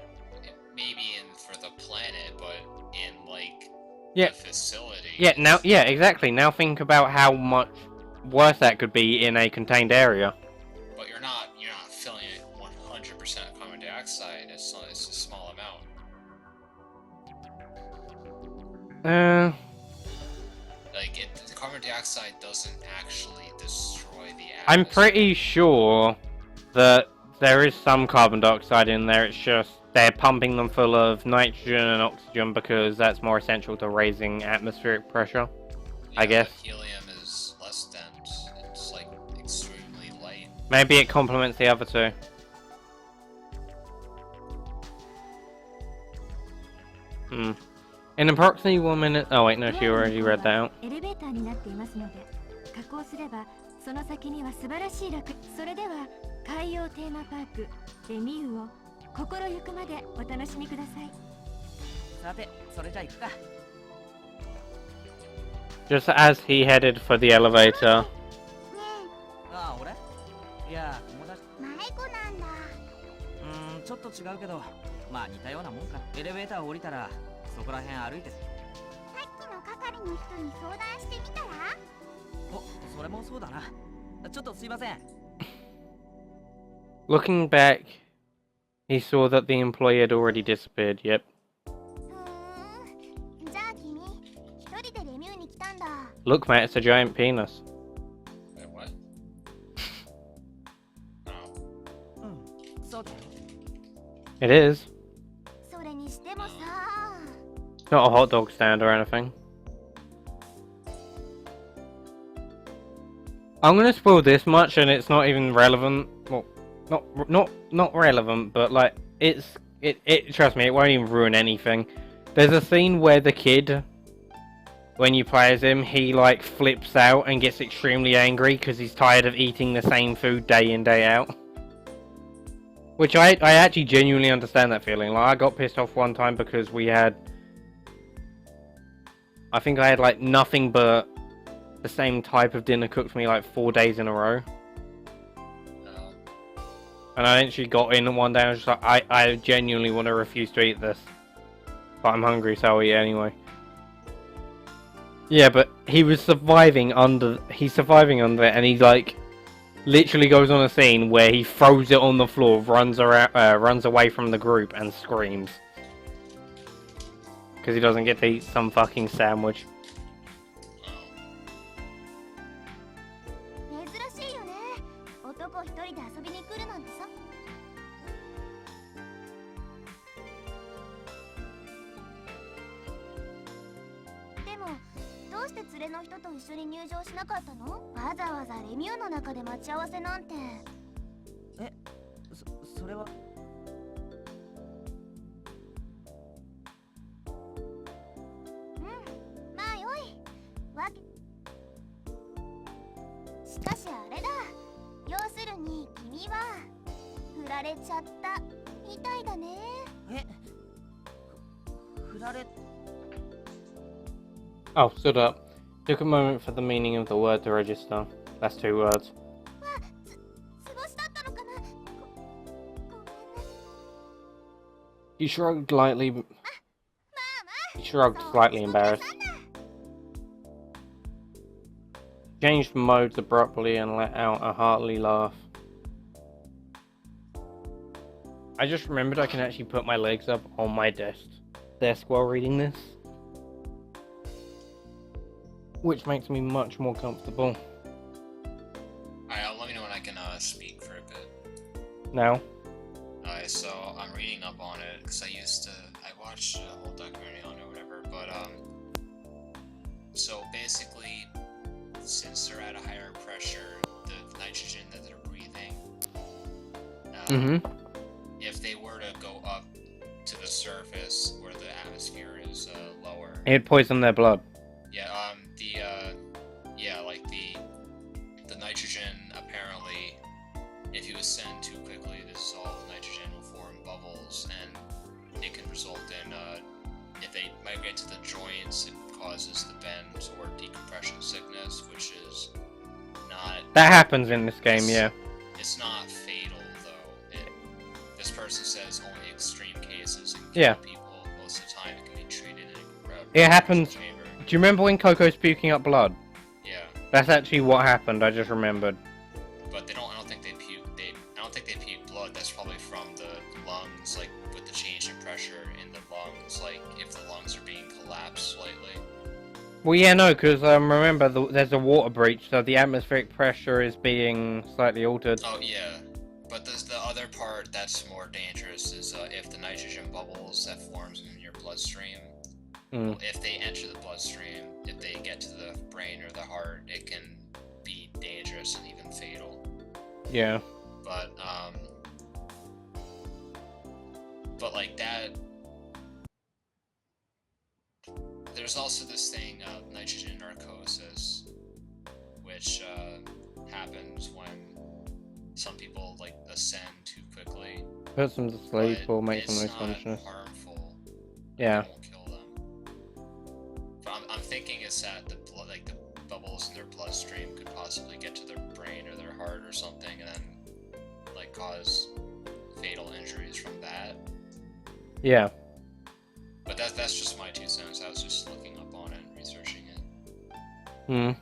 maybe for the planet, but in like Yeah. the facility. Yeah, now, yeah, exactly. Now think about how much worse that could be in a contained area. But you're not filling it 100% carbon dioxide. It's a small amount. Like the carbon dioxide doesn't actually destroy the atmosphere. I'm pretty sure that there is some carbon dioxide in there. It's just they're pumping them full of nitrogen and oxygen because that's more essential to raising atmospheric pressure. I guess. But helium is less dense. It's like extremely light. Maybe it complements the other two. In approximately 1 minute. Oh wait, no, she already read that out. エレベーターになっていますので、加工すればその先には素晴らしい楽。それでは海洋テーマパークエミューを心ゆくまでお楽しみください。さて、それじゃ行くか。Just as he headed for the elevator. ああ、俺？いや、友達。迷子なんだ。ちょっと違うけど、まあ似たようなもんか。エレベーター降りたら、そこら辺歩いて。さっきの係の人に相談してみたら？お、それもそうだな。ちょっとすいません。Looking back, he saw that the employee had already disappeared. Yep. じゃあ君、一人でレミューに来たんだ。Look, Matt, it's a giant penis. Wait, what? Oh. そうだよ。It is. それにしてもさ。Not a hot dog stand or anything. I'm gonna spoil this much, and it's not even relevant. Well, not relevant, but like it. Trust me, it won't even ruin anything. There's a scene where the kid, when you play as him, he like flips out and gets extremely angry because he's tired of eating the same food day in, day out. Which I actually genuinely understand that feeling. Like, I got pissed off one time because I think I had like nothing but the same type of dinner cooked for me like 4 days in a row. Oh. And I actually got in one day and I was just like, I genuinely want to refuse to eat this. But I'm hungry, so I'll eat anyway. Yeah, but he's surviving under it, and he like literally goes on a scene where he throws it on the floor, runs away from the group, and screams because he doesn't get to eat some fucking sandwich. 珍しいよね。男一人で遊びに来るなんてさ。でも、どうして連れの人と一緒に入場しなかったの？わざわざレミューの中で待ち合わせなんて。え、それは。まあよい。しかしあれだ。要するに君は振られちゃったみたいだね。え、振られ。 Oh, stood up. Took a moment for the meaning of the word to register. That's 2 words. 図星だったのかな。ごめんね。 He shrugged lightly. まあま He shrugged, あ。 slightly embarrassed. Changed modes abruptly and let out a hearty laugh. I just remembered I can actually put my legs up on my desk while reading this, which makes me much more comfortable. Alright, let me know when I can speak for a bit. Now, Alright, so I'm reading up on it because I watched a whole documentary on it or whatever, but so basically, since they're at a higher pressure, the nitrogen that they're breathing, if they were to go up to the surface where the atmosphere is lower, it'd poison their blood. yeah, like the nitrogen apparently, if you ascend too quickly, the dissolved nitrogen will form bubbles, and it can result in if they migrate to the joints, it causes the bend or decompression sickness, which is not. That happens in this game, yeah. It's not fatal though. This person says only extreme cases can Yeah. kill people. Most of the time, it can be treated in a It happens. chamber. Do you remember when Coco's puking up blood? Yeah, That's actually what happened. I just remembered. but they don't. I don't think they puke. I don't think they puke blood. That's probably from the lungs, like with the change in pressure in the lungs. Like if the lungs are being collapsed slightly. Well, yeah, no, because remember there's a water breach, so the atmospheric pressure is being slightly altered. Oh yeah, but there's the other part that's more dangerous is if the nitrogen bubbles that forms in your bloodstream. Mm. If they enter the bloodstream, if they get to the brain or the heart, it can be dangerous and even fatal. Yeah. But like that, there's also this thing of nitrogen narcosis, which happens when some people like ascend too quickly. Puts them to sleep but or makes them lose it's not consciousness. harmful. Yeah. It won't kill them. But I'm thinking it's that the bubbles in their bloodstream could possibly get to their brain or their heart or something, and then like cause fatal injuries from that. Yeah. But that's just my 2 cents. I was just looking up on it and researching it. Hmm.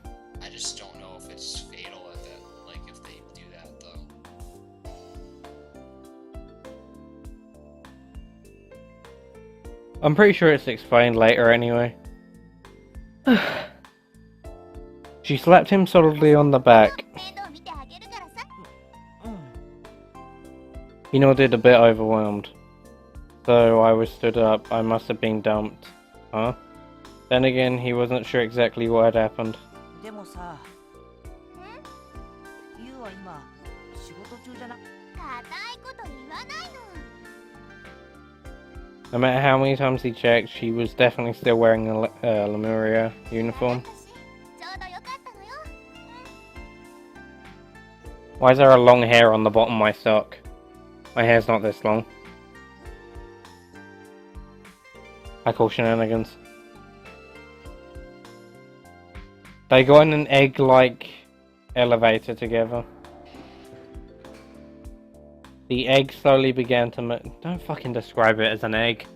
I just don't know if it's fatal at that, like if they do that though. I'm pretty sure it's explained later anyway. She slapped him solidly on the back. 面倒見てあげるからさ。 He nodded a bit overwhelmed. Though I was stood up, I must have been dumped. Huh? Then again, he wasn't sure exactly what had happened. でもさ、ユウは今仕事中じゃな。固いこと言わないの。No matter how many times he checked, she was definitely still wearing a Lemuria uniform. ちょうどよかったのよ。 Why is there a long hair on the bottom of my sock? My hair's not this long. I call shenanigans. They got in an egg-like elevator together. The egg slowly began to move. Don't fucking describe it as an egg.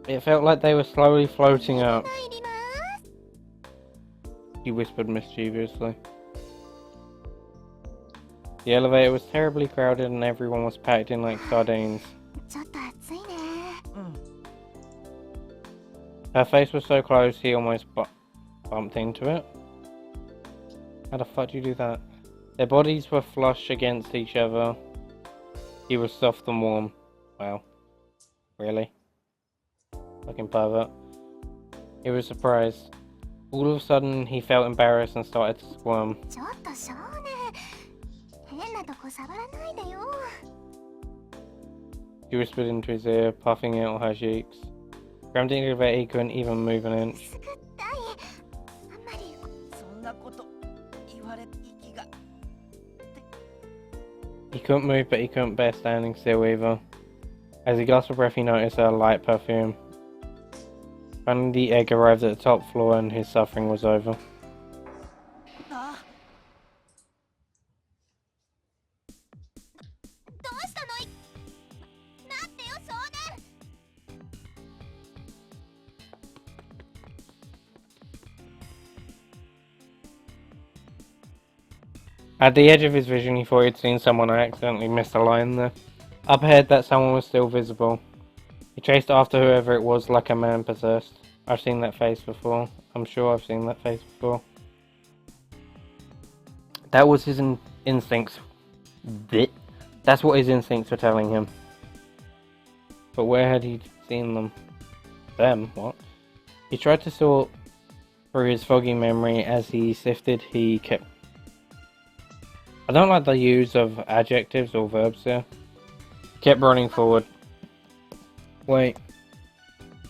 It felt like they were slowly floating up. 入ります。 He whispered mischievously. The elevator was terribly crowded and everyone was packed in like sardines. ちょっと暑いね。 Her face was so close he almost bumped into it. How the fuck do you do that? Their bodies were flush against each other. He was soft and warm. Wow. Really? Fucking pervert. He was surprised. All of a sudden, he felt embarrassed and started to squirm. ちょっと少年。変なとこ触らないでよ。 She whispered into his ear, puffing out her cheeks. Grabbed into the elevator, he couldn't even move an inch. すぐったい。あんまり。そんなこと言われ息が He couldn't move, but he couldn't bear standing still either. As he gasped for breath, he noticed her light perfume. Finally, the egg arrived at the top floor and his suffering was over. どうしたのい。待ってよ少年。 At the edge of his vision, he thought he'd seen someone and accidentally missed a line there. Up ahead, that someone was still visible. He chased after whoever it was like a man possessed. I've seen that face before. I'm sure I've seen that face before. That was his instincts. That's what his instincts were telling him. But where had he seen them? Them? What? He tried to sort through his foggy memory. As he sifted, he kept... I don't like the use of adjectives or verbs here. Kept running forward. Wait.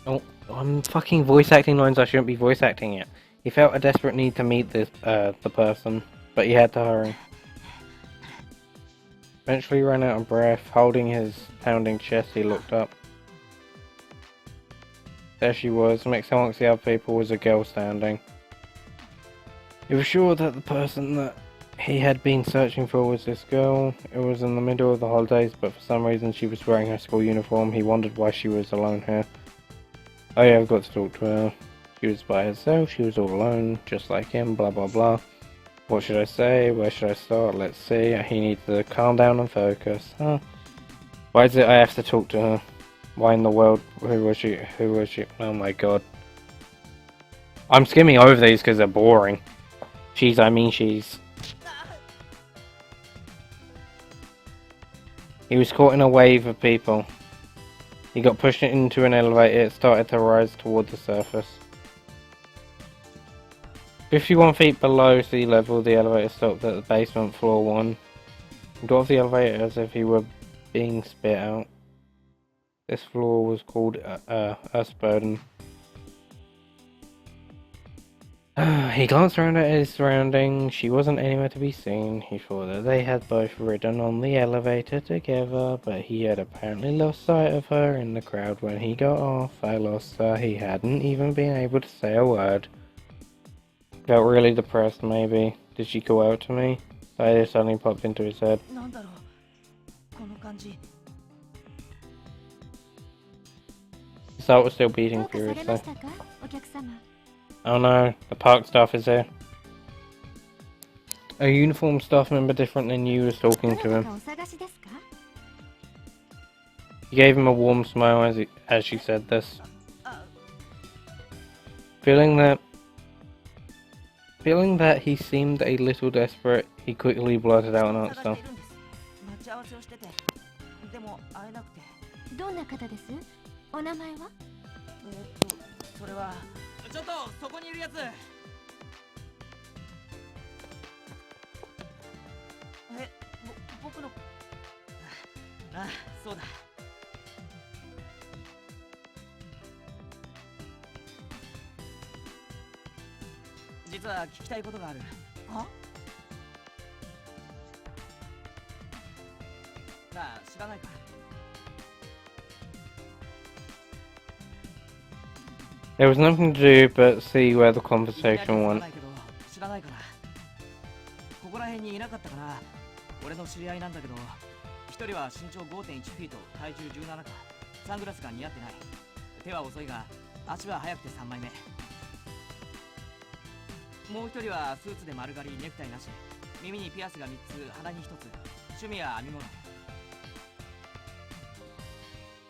Oh, I'm fucking voice acting lines I shouldn't be voice acting yet. He felt a desperate need to meet this, the person, but he had to hurry. Eventually ran out of breath. Holding his pounding chest, he looked up. There she was, mixed amongst the other people was a girl standing. He was sure that the person that he had been searching for was this girl. It was in the middle of the holidays, but for some reason she was wearing her school uniform. He wondered why she was alone here. Oh yeah, I've got to talk to her. She was by herself, she was all alone, just like him, blah blah blah. What should I say? Where should I start? Let's see. He needs to calm down and focus. Huh? Why is it I have to talk to her? Why in the world? Who was she? Who was she? Oh my god. I'm skimming over these because they're boring. She's. He was caught in a wave of people. He got pushed into an elevator. It started to rise toward the surface. 51 feet below sea level, the elevator stopped at the basement floor 1. He got off the elevator as if he were being spit out. This floor was called Earthburden. He glanced around at his surroundings. She wasn't anywhere to be seen. He thought that they had both ridden on the elevator together, but he had apparently lost sight of her in the crowd when he got off. I lost her. He hadn't even been able to say a word. Felt really depressed, maybe. Did she call out to me? The idea suddenly popped into his head. なんだろうこの感じ His heart was still ど beating うかされま furiously. したかお客様。 Oh no, the park staff is here. A uniformed staff member different than you was ど talking な to た him. かお探しですか。 He gave him a warm smile as she said this. Feeling that he seemed a little desperate, he quickly blurted out an 探 answer. しているんです待ち合わせをしててでも会えなくてどんな方です。お名前は。それはちょっとそこにいるやつ僕のあ、そうだ。実は聞きたいことがある。あ？なあ、知らないか。There was nothing to do but see where the いきなり conversation わ went. ないけど、知らないかな。ここら辺にいなかったかな。俺の知り合いなんだけど、一人は身長 5.1 フィート、体重17か。サングラスが似合ってない。手は遅いが、足は速くて3枚目。もう一人はスーツで丸刈り、ネクタイなし。耳にピアスが3つ、鼻に1つ。趣味は編み物。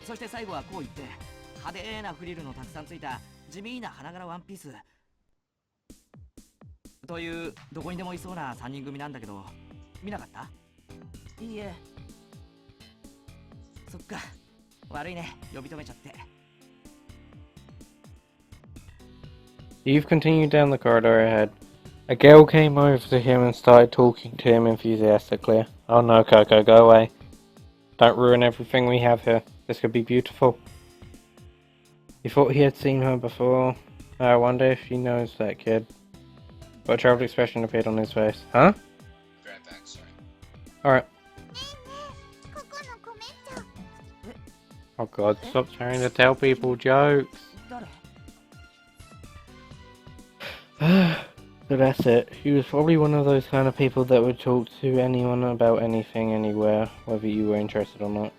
そして最後はこう言って、派手なフリルのたくさんついた地味な花柄ワンピース。というどこにでもいそうな3人組なんだけど、見なかった？いいえ。そっか、悪いね、呼び止めちゃって。You've continued down the corridor ahead. A girl came over to him and started talking to him enthusiastically. Oh no, Coco, go away. Don't ruin everything we have here. This could be beautiful. He thought he had seen her before. I wonder if he knows that kid. But a troubled expression appeared on his face. Huh? Be right back, sorry. Alright. ねえねえ、ここのコメちゃん。 Oh god, stop trying to tell people jokes. 誰？ So that's it. He was probably one of those kind of people that would talk to anyone about anything, anywhere, whether you were interested or not.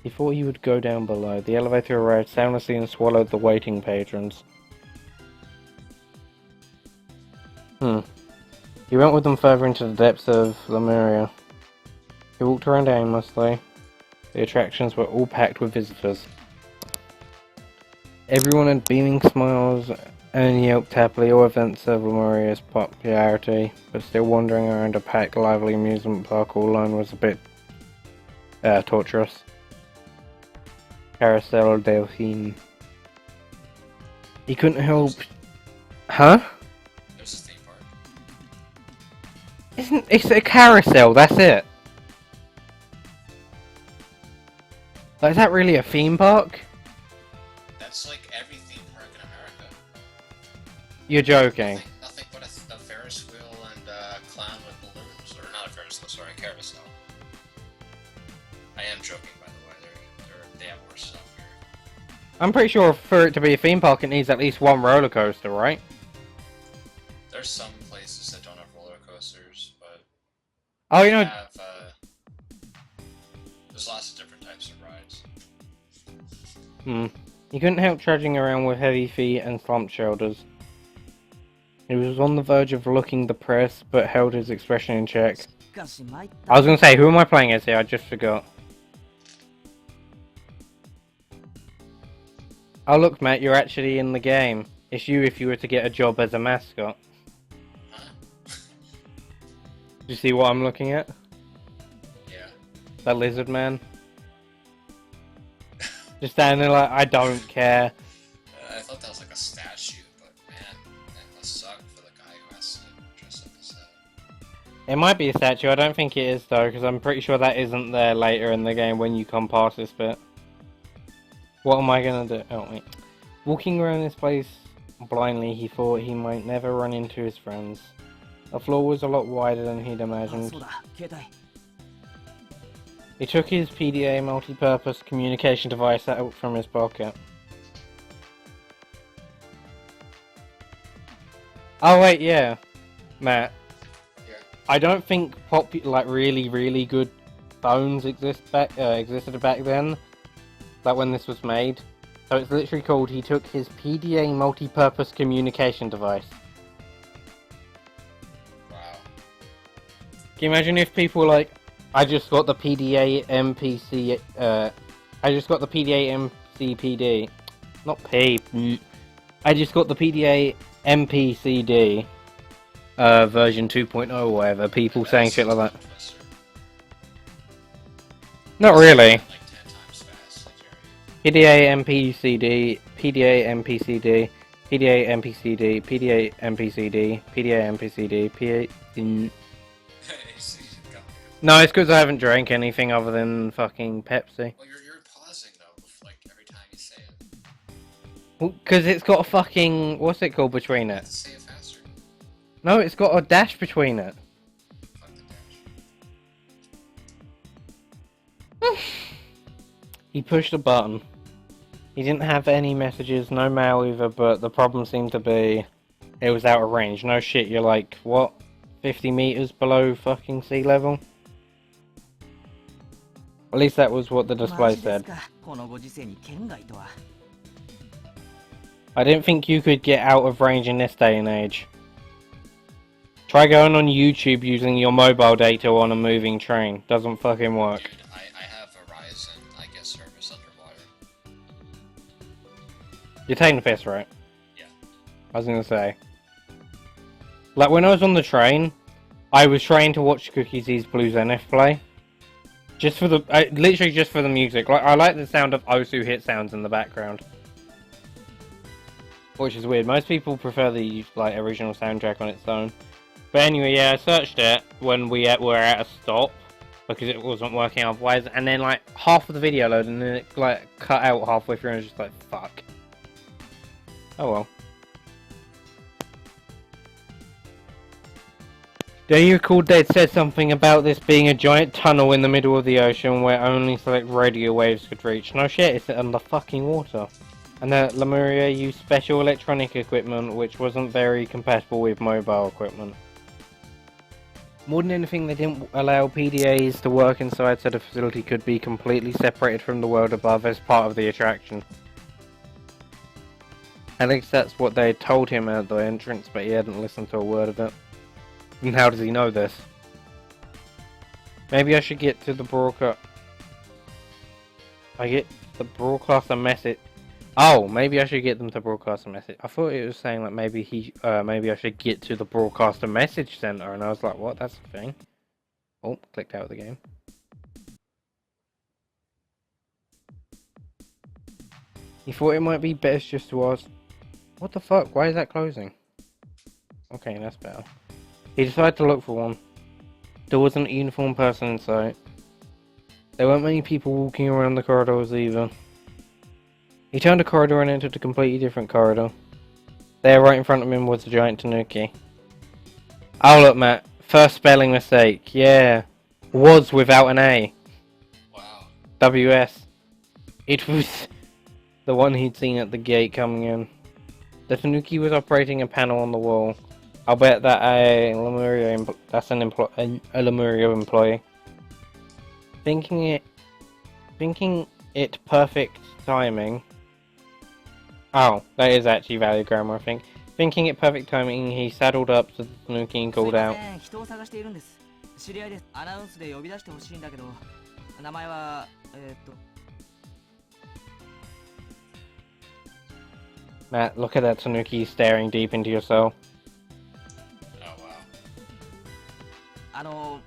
He thought he would go down below. The elevator arrived soundlessly and swallowed the waiting patrons. He went with them further into the depths of Lemuria. He walked around aimlessly. The attractions were all packed with visitors. Everyone had beaming smiles and yelped happily, all events of Lemuria's popularity, but still wandering around a packed, lively amusement park all alone was a bit torturous. Carousel Delphine. He couldn't help. Huh? There's a theme park. It's a carousel, that's it. Like, is that really a theme park? That's like every theme park in America. You're joking. Nothing but a Ferris wheel and a clown with balloons. Or not a Ferris wheel, sorry, a carousel. I am joking, by the way. They have worse stuff here. I'm pretty sure for it to be a theme park, it needs at least one roller coaster, right? There's some places that don't have roller coasters, but Oh, you they know, have, there's lots of different types of rides. He couldn't help trudging around with heavy feet and slumped shoulders. He was on the verge of looking depressed, but held his expression in check. I was gonna say, who am I playing as here? I just forgot. Oh look, Matt, you're actually in the game. It's you if you were to get a job as a mascot. Huh? Do you see what I'm looking at? Yeah. That lizard man? Just standing there like, I don't care. I thought that was like a statue, but man, that must suck for the guy who has to dress up as that. It might be a statue, I don't think it is though, because I'm pretty sure that isn't there later in the game when you come past this bit. What am I gonna do? Oh wait. Walking around this place blindly, he thought he might never run into his friends. The floor was a lot wider than he'd imagined. He took his PDA multi-purpose communication device out from his pocket. Oh wait, yeah, Matt. Yeah. I don't think really good phones existed back then, like when this was made. So it's literally called, he took his PDA multi-purpose communication device. Wow. Can you imagine if people were like, I just got the PDA MPC, I just got the PDA MCPD, not P, I just got the PDA MPCD, version 2.0 or whatever, people saying shit like that. Not really. Like 10 times fast, like Jerry. PDA MPCD, PDA MPCD, PDA MPCD, PDA MPCD, PDA MPCD, PDA... See, got me. No, it's because I haven't drank anything other than fucking Pepsi. Well, you're pausing though, like every time you say it. Because it's got a fucking... What's it called between You it? have to say it faster. No, it's got a dash between it. Fuck the dash. He pushed a button. He didn't have any messages, no mail either, but the problem seemed to be it was out of range. No shit, you're like, what? 50 meters below fucking sea level? At least that was what the display said. I didn't think you could get out of range in this day and age. Try going on YouTube using your mobile data on a moving train. Doesn't fucking work. Dude, I have Verizon, I guess, service underwater. You're taking the piss, right? Yeah. I was gonna say. Like, when I was on the train, I was trying to watch Cookies E's Blue Zenith play. Just for the... literally just for the music. Like, I like the sound of Osu hit sounds in the background. Which is weird. Most people prefer the, like, original soundtrack on its own. But anyway, yeah, I searched it when we were at a stop. Because it wasn't working otherwise. And then, like, half of the video loaded and then it, like, cut out halfway through and I was just like, fuck. Oh well. Do you recall they'd said something about this being a giant tunnel in the middle of the ocean where only select radio waves could reach? No shit, it's under fucking water. And that Lemuria used special electronic equipment which wasn't very compatible with mobile equipment. More than anything, they didn't allow PDAs to work inside so the facility could be completely separated from the world above as part of the attraction. At least that's what they had told him at the entrance, but he hadn't listened to a word of it. And how does he know this? Maybe I should get to the broadcast... broadcast a message... Oh, maybe I should get them to broadcast a message. I thought it was saying like maybe maybe I should get to the broadcaster message center, and I was like, what? That's a thing. Oh, clicked out of the game. He thought it might be best just to ask, what the fuck? Why is that closing? Okay, that's better. He decided to look for one. There wasn't a uniformed person in sight. There weren't many people walking around the corridors either. He turned a corridor and entered a completely different corridor. There, right in front of him, was a giant tanuki. Oh look, Matt. First spelling mistake. Yeah. Was without an A. Wow. WS. It was the one he'd seen at the gate coming in. The tanuki was operating a panel on the wall. I'll bet that a Lemuria employee. Thinking it perfect timing. Oh, that is actually valid grammar, I think. Thinking it perfect timing, he saddled up to the tanuki and called out. Matt, look at that tanuki staring deep into your soul. Oh wow.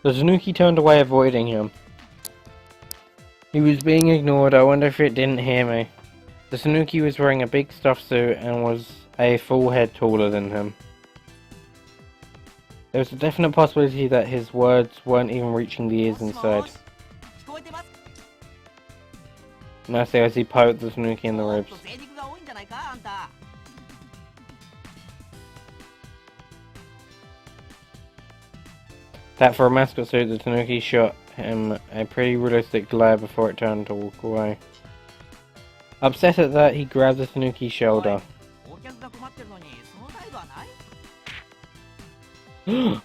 The tanuki turned away, avoiding him. He was being ignored. I wonder if it didn't hear me. The tanuki was wearing a big stuffed suit and was a full head taller than him. There was a definite possibility that his words weren't even reaching the ears inside. Mercy as he poked the tanuki in the ribs. That for a mascot suit, the tanuki shot him a pretty realistic glare before it turned to walk away. Upset at that, he grabbed the tanuki's shoulder.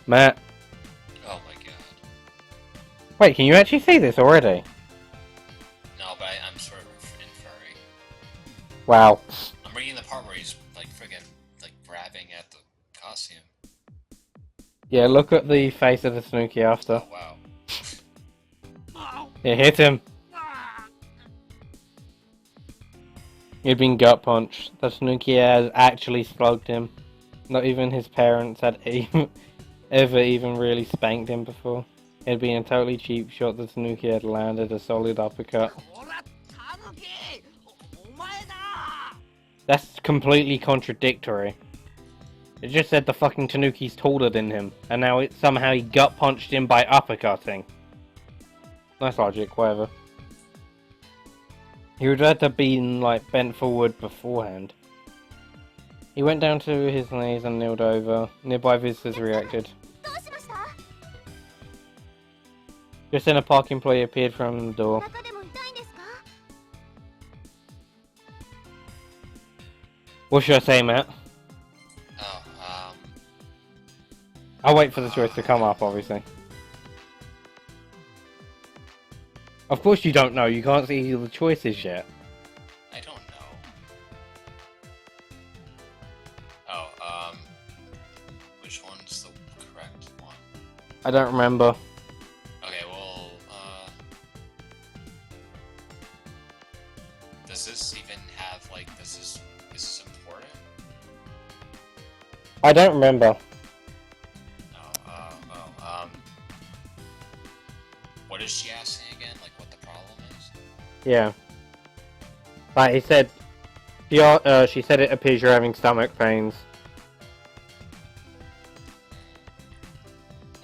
Matt. Oh my god. Wait, can you actually see this already? No, but I'm sort of inferring. Wow. I'm reading the part where he's like friggin' like grabbing at the costume. Yeah, look at the face of the tanuki after. Oh wow. It hit him. He'd been gut punched. The tanuki had actually slugged him. Not even his parents had ever even really spanked him before. It had been a totally cheap shot. The tanuki had landed a solid uppercut. That's completely contradictory. It just said the fucking Tanuki's taller than him, and now somehow he gut punched him by uppercutting. Nice logic, whatever. He would have to be like bent forward beforehand. He went down to his knees and kneeled over. Nearby visitors reacted. Just then a park employee appeared from the door. What should I say, Matt? I'll wait for the choice to come up, obviously. Of course you don't know, you can't see the choices yet. I don't know. Which one's the correct one? I don't remember. Okay, well, does this even have, like, is this important? I don't remember. What is she asking again? Like, what the problem is? Yeah. Like he said, she said it appears you're having stomach pains.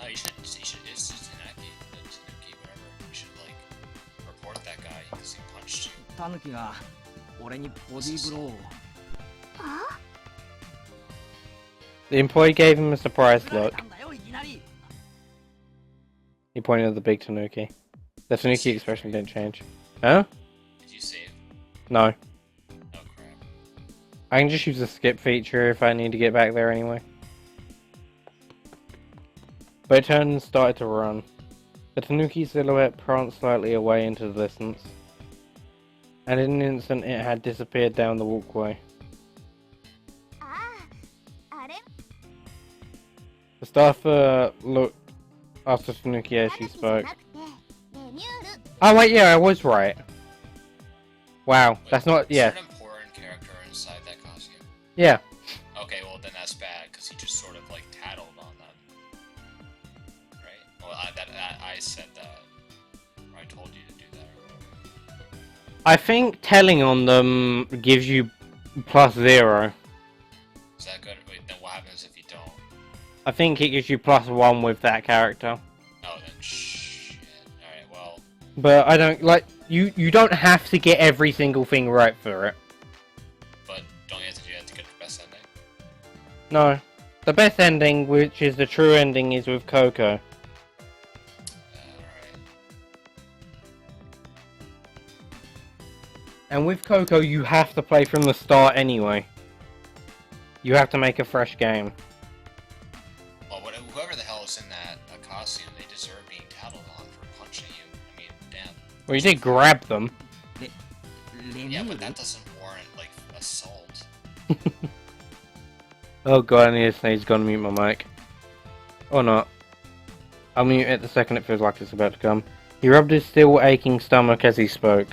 No, it's Tanuki, whatever. You should, like, report that guy because he punched you. タヌキが俺にボディーブローを。 The employee gave him a surprised look. なんだよいきなり。 He pointed at the big Tanuki. The Tanuki expression didn't change. Huh? Did you save? No. Oh crap. I can just use the skip feature if I need to get back there anyway. But it turned and started to run. The Tanuki silhouette pranced slightly away into the distance. And in an instant it had disappeared down the walkway. The staffer looked after Tanuki as she spoke. Oh wait, yeah, I was right. Wow, that's not, Is yeah. there an important character inside that costume? Yeah. Okay, well then that's bad because he just sort of like tattled on them, right? Well, I said that. Or I told you to do that. Or whatever. I think telling on them gives you +0. Is that good? Wait, then what happens if you don't? I think it gives you +1 with that character. Oh, then shit. Alright, well. But I don't, like, you don't have to get every single thing right for it. But don't you have to do that to get the best ending? No. The best ending, which is the true ending, is with Coco. Alright. And with Coco, you have to play from the start anyway. You have to make a fresh game. Well, whoever the hell is in that costume, they deserve being tattled on for punching you. I mean, damn. Well, you did grab them. Yeah, but that doesn't warrant, like, assault. Oh god, I need to sneeze. Gonna mute my mic. Or not. I'll mute it the second it feels like it's about to come. He rubbed his still aching stomach as he spoke.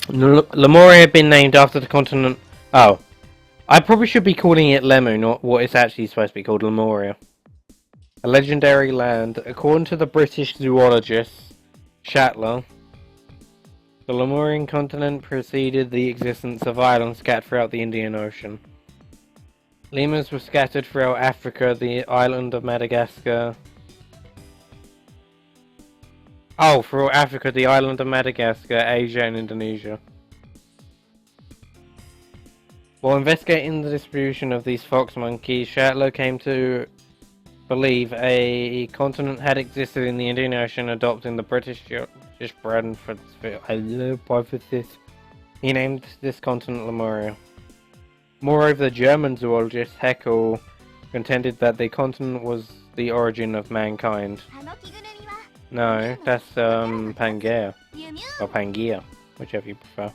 Lemuria had been named after the continent. Oh. I probably should be calling it Lemu, not what it's actually supposed to be called, Lemuria. A legendary land. According to the British zoologist Shatler, the Lemurian continent preceded the existence of islands scattered throughout the Indian Ocean. Lemurs were scattered throughout Africa, the island of Madagascar. Oh, throughout Africa, the island of Madagascar, Asia, and Indonesia. While investigating the distribution of these fox monkeys, Shatler came to believe a continent had existed in the Indian Ocean, adopting the British brand for hypothesis. He named this continent Lemuria. Moreover, the German zoologist Haeckel contended that the continent was the origin of mankind. No, that's Pangaea. Or Pangaea, whichever you prefer.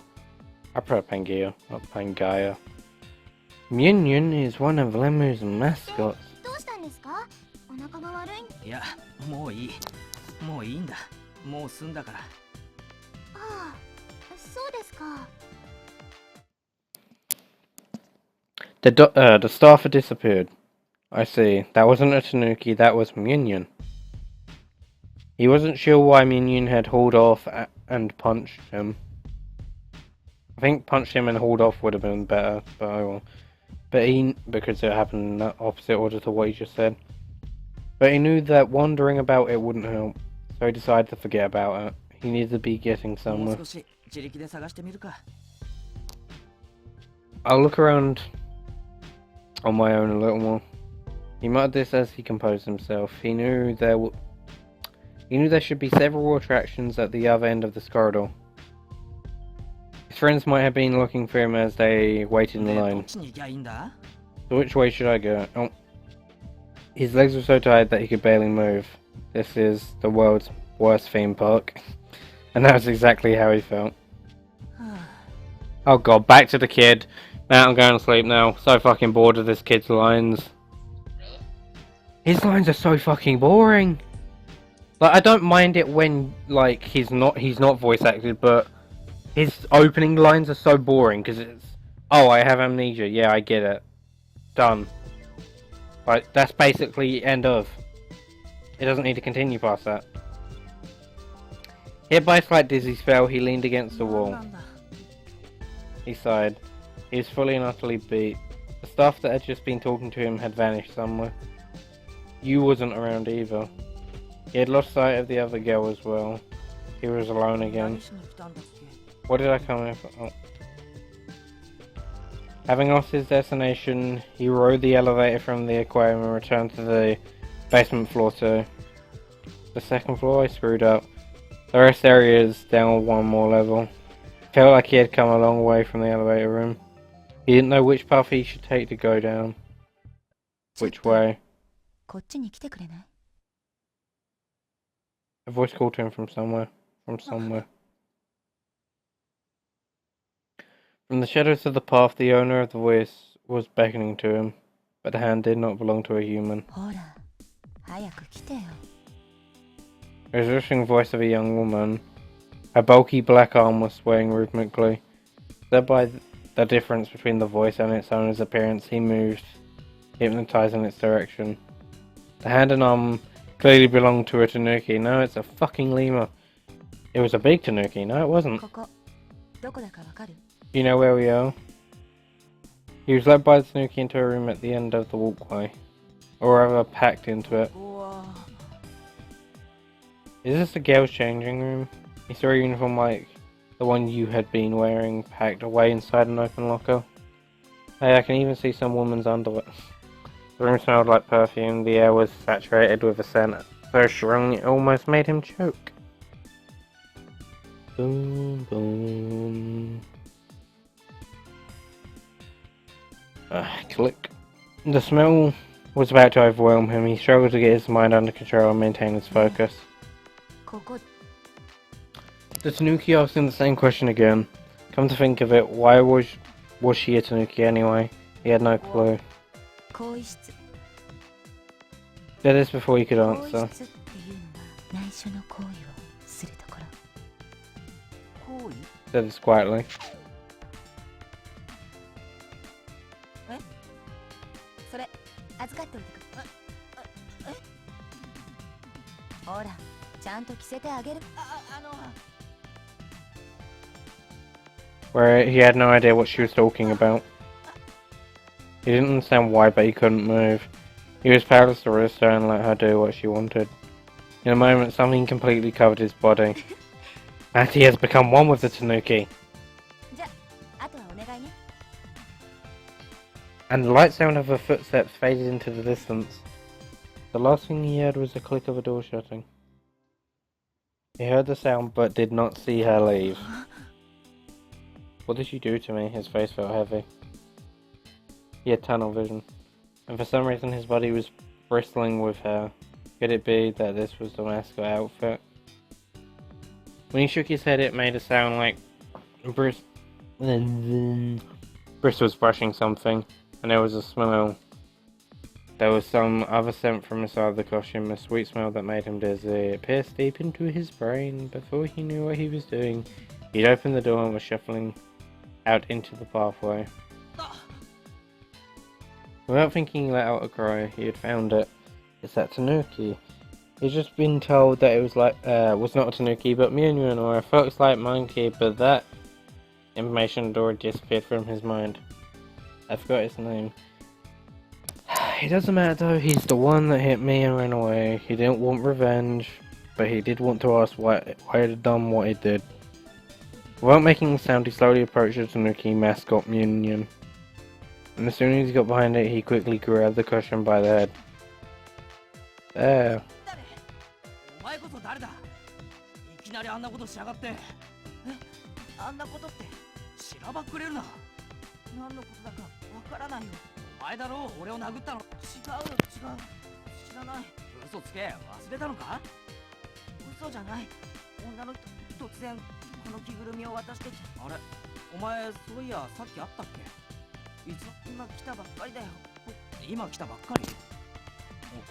I prefer Pangaea, not Pangaea. Minion is one of Lemu's mascots. いや、もういい。もういいんだ。もう済んだから。ああ、そうですか。The staff had disappeared. I see. That wasn't a Tanuki, that was Minion. He wasn't sure why Minion had hauled off and punched him. I think punched him and hauled off would have been better, but I will. Because it happened in the opposite order to what he just said. But he knew that wandering about it wouldn't help, so he decided to forget about it. He needed to be getting somewhere. I'll look around on my own a little more. He muttered this as he composed himself. He knew there should be several attractions at the other end of this corridor. His friends might have been looking for him as they waited in line. So which way should I go? Oh. His legs were so tired that he could barely move. This is the world's worst theme park. And that was exactly how he felt. Oh god, back to the kid. Now I'm going to sleep now. So fucking bored of this kid's lines. Really? His lines are so fucking boring. Like, I don't mind it when, like, he's not voice acted, but his opening lines are so boring, because it's, oh, I have amnesia, yeah, I get it. Done. Like, that's basically end of. It doesn't need to continue past that. Hit by a slight dizzy spell, he leaned against the wall. He sighed. He was fully and utterly beat. The staff that had just been talking to him had vanished somewhere. You wasn't around either. He had lost sight of the other girl as well. He was alone again. What did I come here for? Oh. Having lost his destination, he rode the elevator from the aquarium and returned to the basement floor too. The second floor I screwed up. The rest areas down one more level. Felt like he had come a long way from the elevator room. He didn't know which path he should take to go down. Which way? A voice called to him from somewhere. From the shadows of the path, the owner of the voice was beckoning to him, but the hand did not belong to a human. It was the rushing voice of a young woman. Her bulky black arm was swaying rhythmically. Led by the difference between the voice and its owner's appearance, he moved, hypnotized in its direction. The hand and arm clearly belonged to a tanuki. No, it's a fucking lemur. It was a big tanuki. No, it wasn't. You know where we are? He was led by the tanuki into a room at the end of the walkway. Or rather, packed into it. Is this the girl's changing room? He saw a uniform like the one you had been wearing packed away inside an open locker. Hey, I can even see some woman's underwear. The room smelled like perfume. The air was saturated with a scent so strong it almost made him choke. Boom, boom. Click. The smell was about to overwhelm him. He struggled to get his mind under control and maintain his focus. The tanuki asked him the same question again. Come to think of it, why was she a tanuki anyway? He had no clue. Did this before he could answer. Said this quietly. Where he had no idea what she was talking about. He didn't understand why, but he couldn't move. He was powerless to resist her and let her do what she wanted. In a moment, something completely covered his body. And he has become one with the tanuki. And the light sound of her footsteps faded into the distance. The last thing he heard was the click of a door shutting. He heard the sound but did not see her leave. What did she do to me? His face felt heavy. He had tunnel vision, and for some reason his body was bristling with hair. Could it be that this was the mascot outfit? When he shook his head, it made a sound like Briss was brushing something, and there was a smell. There was some other scent from inside the costume, a sweet smell that made him dizzy. It pierced deep into his brain. Before he knew what he was doing, he'd opened the door and was shuffling out into the pathway. Without thinking, he let out a cry. He had found it. It's that tanuki. He's just been told that it was like, was not a Tanuki, but Myunyan or a fox-like monkey, but that information had already disappeared from his mind. I forgot his name. It doesn't matter though, he's the one that hit me and ran away. He didn't want revenge, but he did want to ask why he had done what he did. Without making a sound, he slowly approached the Tanuki mascot Myunyan. And as soon as he got behind it, he quickly grabbed the cushion by the head. There. お前こそ誰だ。いきなりあんなことしやがって。あんなことってしらばっくれるな。何のことだかわからないよ。お前だろう、俺を殴ったの。違う、知らない。嘘つけ、忘れたのか。嘘じゃない。女の人突然この着ぐるみを渡してきた。あれ、お前そういやさっき会ったっけ。いつ今来たばっかりだよ。今来たばっかり。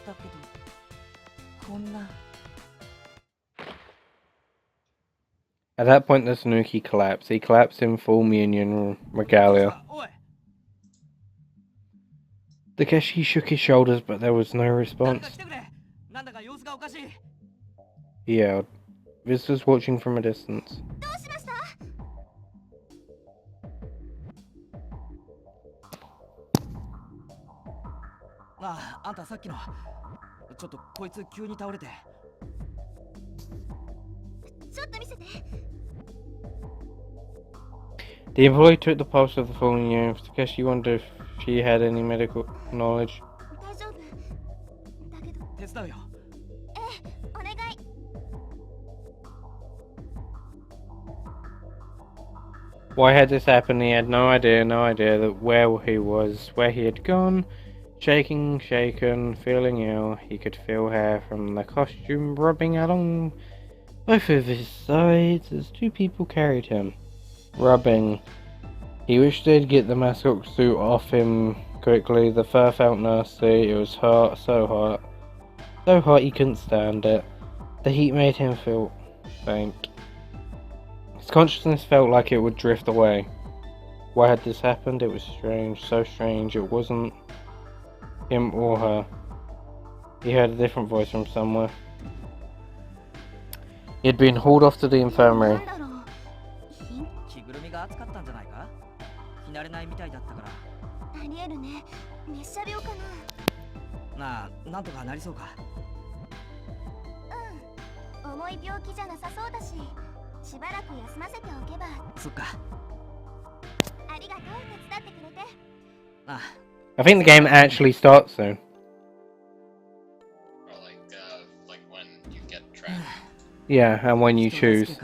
だけどこんな。 At that point, the Tanuki collapsed. He collapsed in full Myunyan regalia. Takeshi shook his shoulders, but there was no response. He yelled. Visitors watching from a distance. The employee took the pulse of the fallen youth. Takeshi wondered if she had any medical knowledge. Why had this happened? He had no idea that where he was, where he had gone. Shaking, shaken, feeling ill, he could feel hair from the costume rubbing along both of his sides as two people carried him. Rubbing. He wished they'd get the mascot suit off him quickly. The fur felt nasty. It was hot, so hot. So hot he couldn't stand it. The heat made him feel faint. His consciousness felt like it would drift away. Why had this happened? It was strange, so strange. It wasn't him or her. He heard a different voice from somewhere. He had been hauled off to the infirmary. I think the game actually starts soon. Or like when you get trapped. Yeah, and when you choose.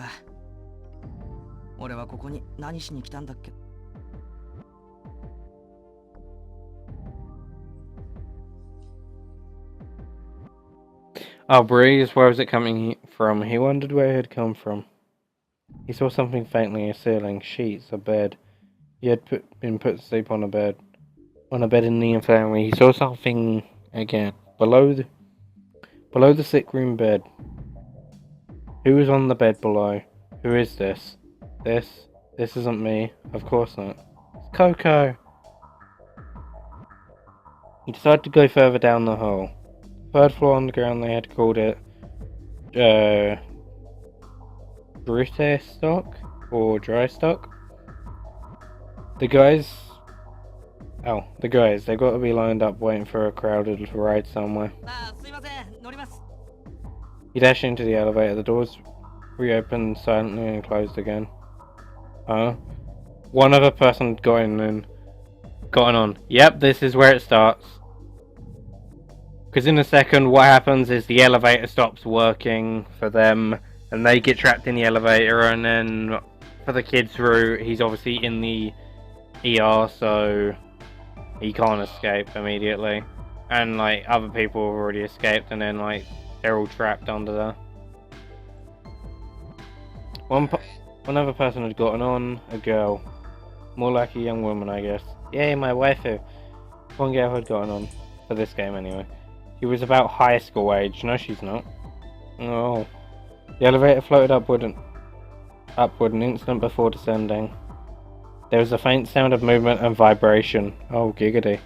Oh, breeze, where was it coming from? He wondered where it had come from. He saw something faintly, a ceiling, sheets, a bed. He had been put to sleep on a bed. On a bed in the infirmary. He saw something again. Below the sick room bed. Who was on the bed below? Who is this? This isn't me. Of course not. It's Coco! He decided to go further down the hole. Third floor on the ground, they had called it Brute stock or dry stock. The guys, they've got to be lined up waiting for a crowded ride somewhere. He dashed into the elevator. The doors reopened silently and closed again. One other person gotten on. Yep, this is where it starts. Because in a second, what happens is the elevator stops working for them, and they get trapped in the elevator, and then for the kid's route, he's obviously in the ER, so he can't escape immediately. And like, other people have already escaped, and then like, they're all trapped under there. One other person had gotten on, a girl. More like a young woman, I guess. Yay, my waifu! One girl had gotten on, for this game anyway. She was about high school age. No, she's not. Oh. The elevator floated upward an instant before descending. There was a faint sound of movement and vibration. Oh, giggity.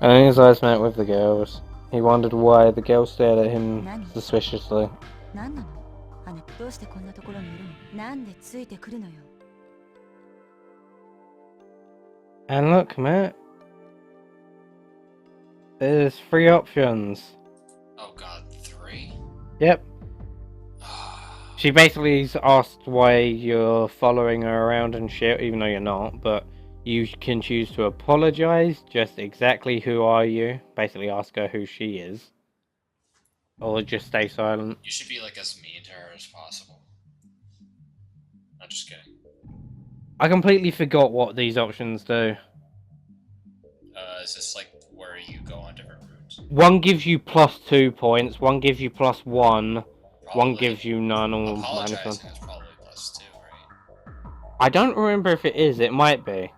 And then his eyes met with the girls. He wondered why the girl stared at him suspiciously. 何なの姉どうしてこんなところにいるのなんでついてくるのよ And look, Matt. There's 3 options. Oh god, 3? Yep. She basically asked why you're following her around and shit, even though you're not, but you can choose to apologize, just exactly who are you, basically ask her who she is, or just stay silent. You should be like as mean to her as possible. I'm just kidding. I completely forgot what these options do. Is this like where you go on different routes? One gives you +2 points, one gives you +1, one Probably gives you none or -1. apologizing is probably +2, right? I don't remember if it is, it might be.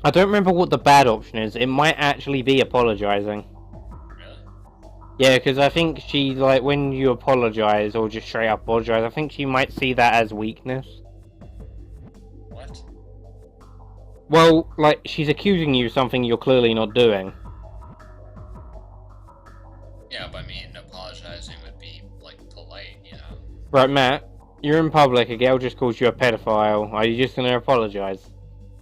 I don't remember what the bad option is, it might actually be apologizing. Really? Yeah, because I think she, like, when you apologize, or just straight up apologize, I think she might see that as weakness. What? Well, like, she's accusing you of something you're clearly not doing. Yeah, but I mean, apologizing would be, like, polite, you know? Right, Matt, you're in public, a girl just calls you a pedophile, are you just gonna apologize?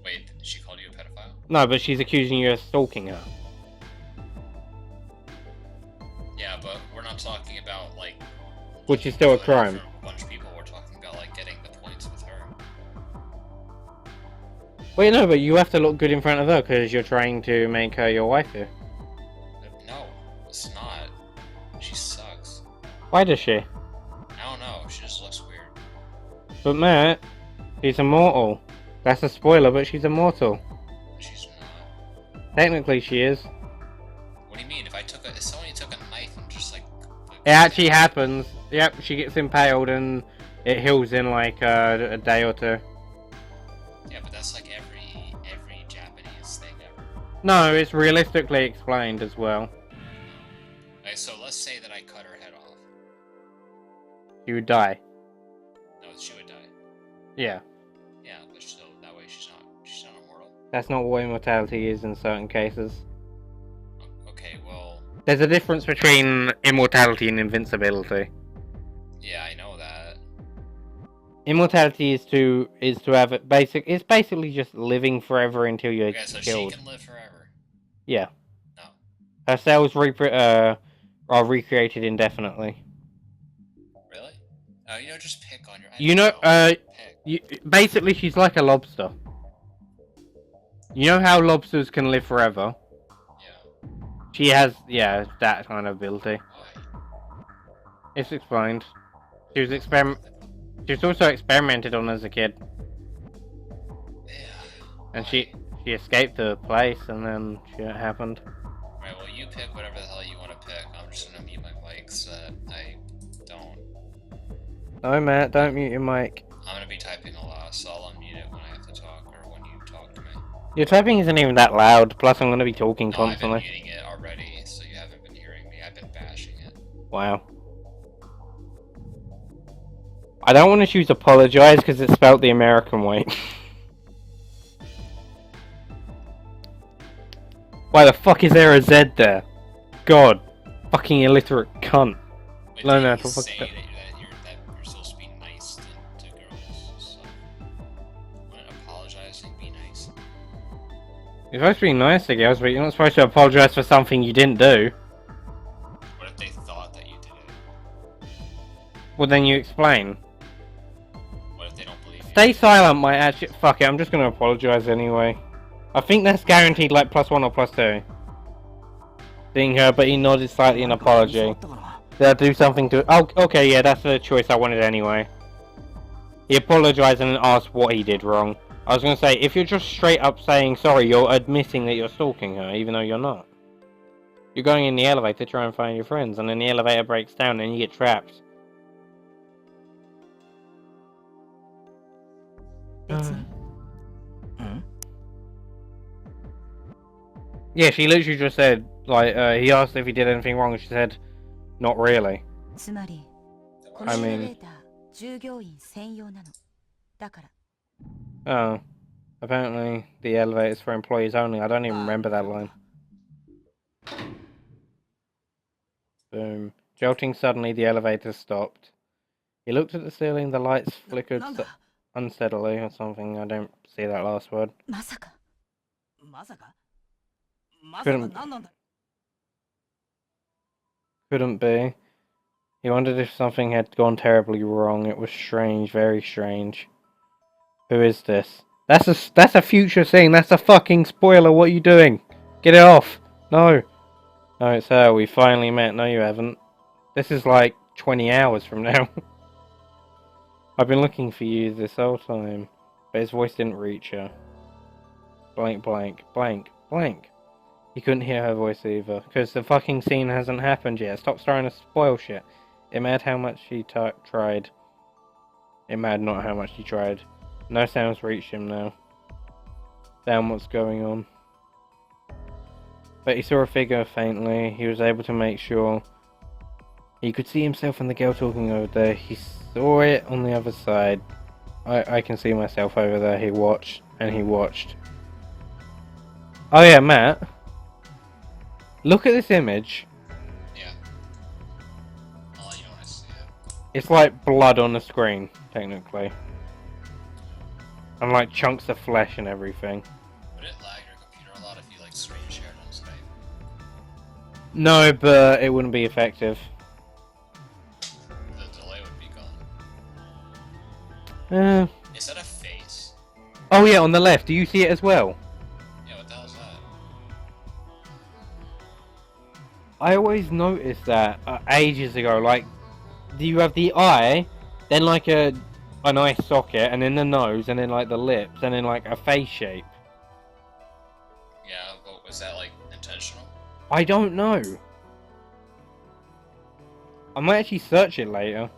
Wait, she called you a pedophile? No, but she's accusing you of stalking her. Yeah, but we're not talking about, like... Which is still a crime. For a bunch of people, we're talking about, like, getting the points with her. Wait, no, but you have to look good in front of her, because you're trying to make her your wife here. No, it's not. She sucks. Why does she? I don't know, she just looks weird. But Matt, she's immortal. That's a spoiler, but she's immortal. She's not. Technically she is. What do you mean? If somebody took a knife and just, like... It actually happens. Yep, she gets impaled and it heals in like a day or 2. Yeah, but that's like every Japanese thing ever. No, it's realistically explained as well. Okay, so let's say that I cut her head off. She would die. No, she would die. Yeah. Yeah, but still, that way she's not immortal. That's not what immortality is in certain cases. Okay, well... There's a difference between immortality and invincibility. Yeah, I know that. Immortality is to have it basic. It's basically just living forever until you're Okay, so killed. she can live forever. Yeah. No. Her cells are recreated indefinitely. Really? You know, just pick on your... You know, Pick. basically she's like a lobster. You know how lobsters can live forever? Yeah. She has, yeah, that kind of ability. Why? It's explained. She was also experimented on as a kid. Yeah. And Why? she escaped the place and then shit happened. Alright, well, you pick whatever the hell you want to pick. I'm just gonna mute my mic so that I don't... No, Matt, don't mute your mic. I'm gonna be typing a lot, so I'll unmute it when I have to talk, or when you talk to me. Your typing isn't even that loud, plus I'm gonna be talking No, constantly. I've been muting it already, so you haven't been hearing me. I've been bashing it. Wow. I don't want to choose apologize because it's spelled the American way. Why the fuck is there a Z there? God. Fucking illiterate cunt. Wait, No, did no, you for fuck's say sake. that you're supposed to be nice to girls, so... When apologizing, be nice. You're supposed to be nice to girls, but you're not supposed to apologize for something you didn't do. What if they thought that you did it? Well, then you explain. What if they don't believe you? Stay silent, might actually. Fuck it, I'm just gonna apologize anyway. I think that's guaranteed like +1 or +2. Seeing her, but he nodded slightly in apology. Did I do something to... Oh, okay, yeah, that's the choice I wanted anyway. He apologized and asked what he did wrong. I was gonna say, if you're just straight up saying sorry, you're admitting that you're stalking her, even though you're not. You're going in the elevator to try and find your friends, and then the elevator breaks down and you get trapped. Yeah, she literally just said, like, he asked if he did anything wrong, and she said, not really. I mean... Oh. Apparently, the elevator's for employees only. I don't even remember that line. Boom. Jolting suddenly, the elevator stopped. He looked at the ceiling, the lights flickered unsteadily or something. I don't see that last word. Couldn't be. He wondered if something had gone terribly wrong. It was strange, very strange. Who is this? That's a future scene. That's a fucking spoiler. What are you doing? Get it off. No. No, it's her. We finally met. No, you haven't. This is like 20 hours from now. I've been looking for you this whole time. But his voice didn't reach her. Blank, blank, blank, blank. He couldn't hear her voice either. Because the fucking scene hasn't happened yet. Stop trying to spoil shit. It mattered how much she tried. It mattered not how much she tried. No sounds reached him now. Damn, what's going on? But he saw a figure faintly. He was able to make sure. He could see himself and the girl talking over there. He saw it on the other side. I can see myself over there. He watched, and he watched. Oh yeah, Matt. Look at this image. Yeah. I'll let you know when I see it. It's like blood on the screen, technically. And like chunks of flesh and everything. Would it lag your computer a lot if you like screen shared on Skype? No, but it wouldn't be effective. The delay would be gone. Is that a face? Oh yeah, on the left. Do you see it as well? Yeah, what the hell's that? I always noticed that ages ago. Like, you have the eye, then like an eye socket, and then the nose, and then like the lips, and then like a face shape. Yeah, but was that like intentional? I don't know. I might actually search it later.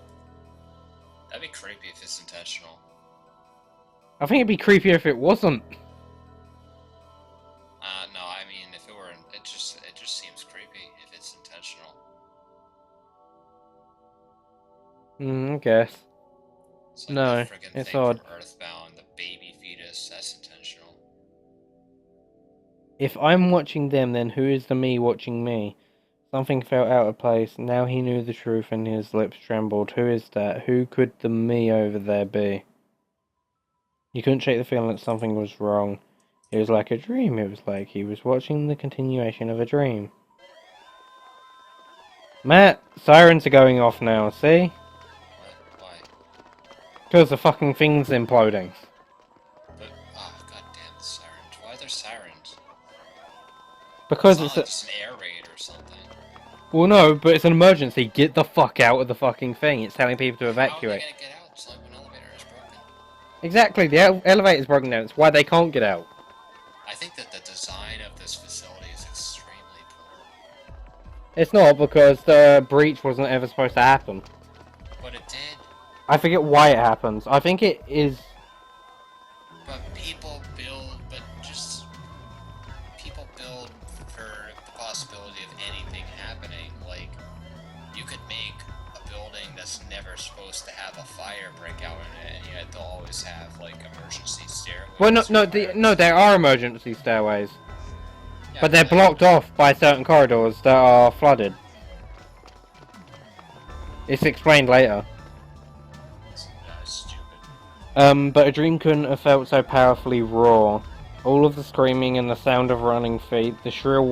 That'd be creepy if it's intentional. I think it'd be creepier if it wasn't. No, I mean if it were, it just seems creepy if it's intentional. I guess. It's like No, that friggin' it's thing odd. from Earthbound, the baby fetus. That's intentional. If I'm watching them, then who is the me watching me? Something felt out of place. Now he knew the truth and his lips trembled. Who is that? Who could the me over there be? He couldn't shake the feeling that something was wrong. It was like a dream. It was like he was watching the continuation of a dream. Matt, sirens are going off now, see? What? Why? Because the fucking thing's imploding. But, oh goddamn, the sirens. Why are there sirens? Because It's it's not like just an air raid or something. Well, no, but it's an emergency. Get the fuck out of the fucking thing. It's telling people to How are evacuate. they gonna get out? It's like an elevator is broken. Exactly, the elevator's broken down. It's why they can't get out. I think that the design of this facility is extremely poor. It's not, because the breach wasn't ever supposed to happen. But it did. I forget why it happens. I think it is... But people build for the possibility of anything happening. Like, you could make a building that's never supposed to have a fire break out in it, and yet they'll always have, like, emergency stairways. Well, no, there are emergency stairways. Yeah, But they're blocked off by certain corridors that are flooded. It's explained later. It's stupid. But a dream couldn't have felt so powerfully raw. All of the screaming and the sound of running feet, the shrill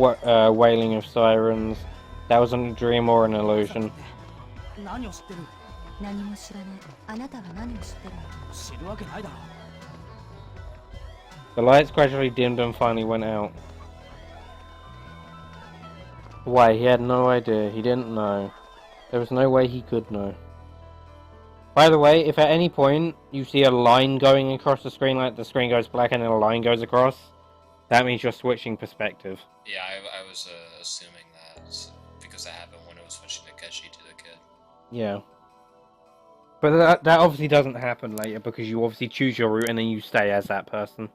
wailing of sirens, that wasn't a dream or an illusion. 何を知ってる？何も知らない。あなたが何を知ってるの？知るわけないだろ。 The lights gradually dimmed and finally went out. Why? He had no idea. He didn't know. There was no way he could know. By the way, if at any point you see a line going across the screen, like the screen goes black and then a line goes across, that means you're switching perspective. Yeah, I was assuming that because that happened when it was switching to Kechi to the kid. Yeah. But that obviously doesn't happen later because you obviously choose your route and then you stay as that person.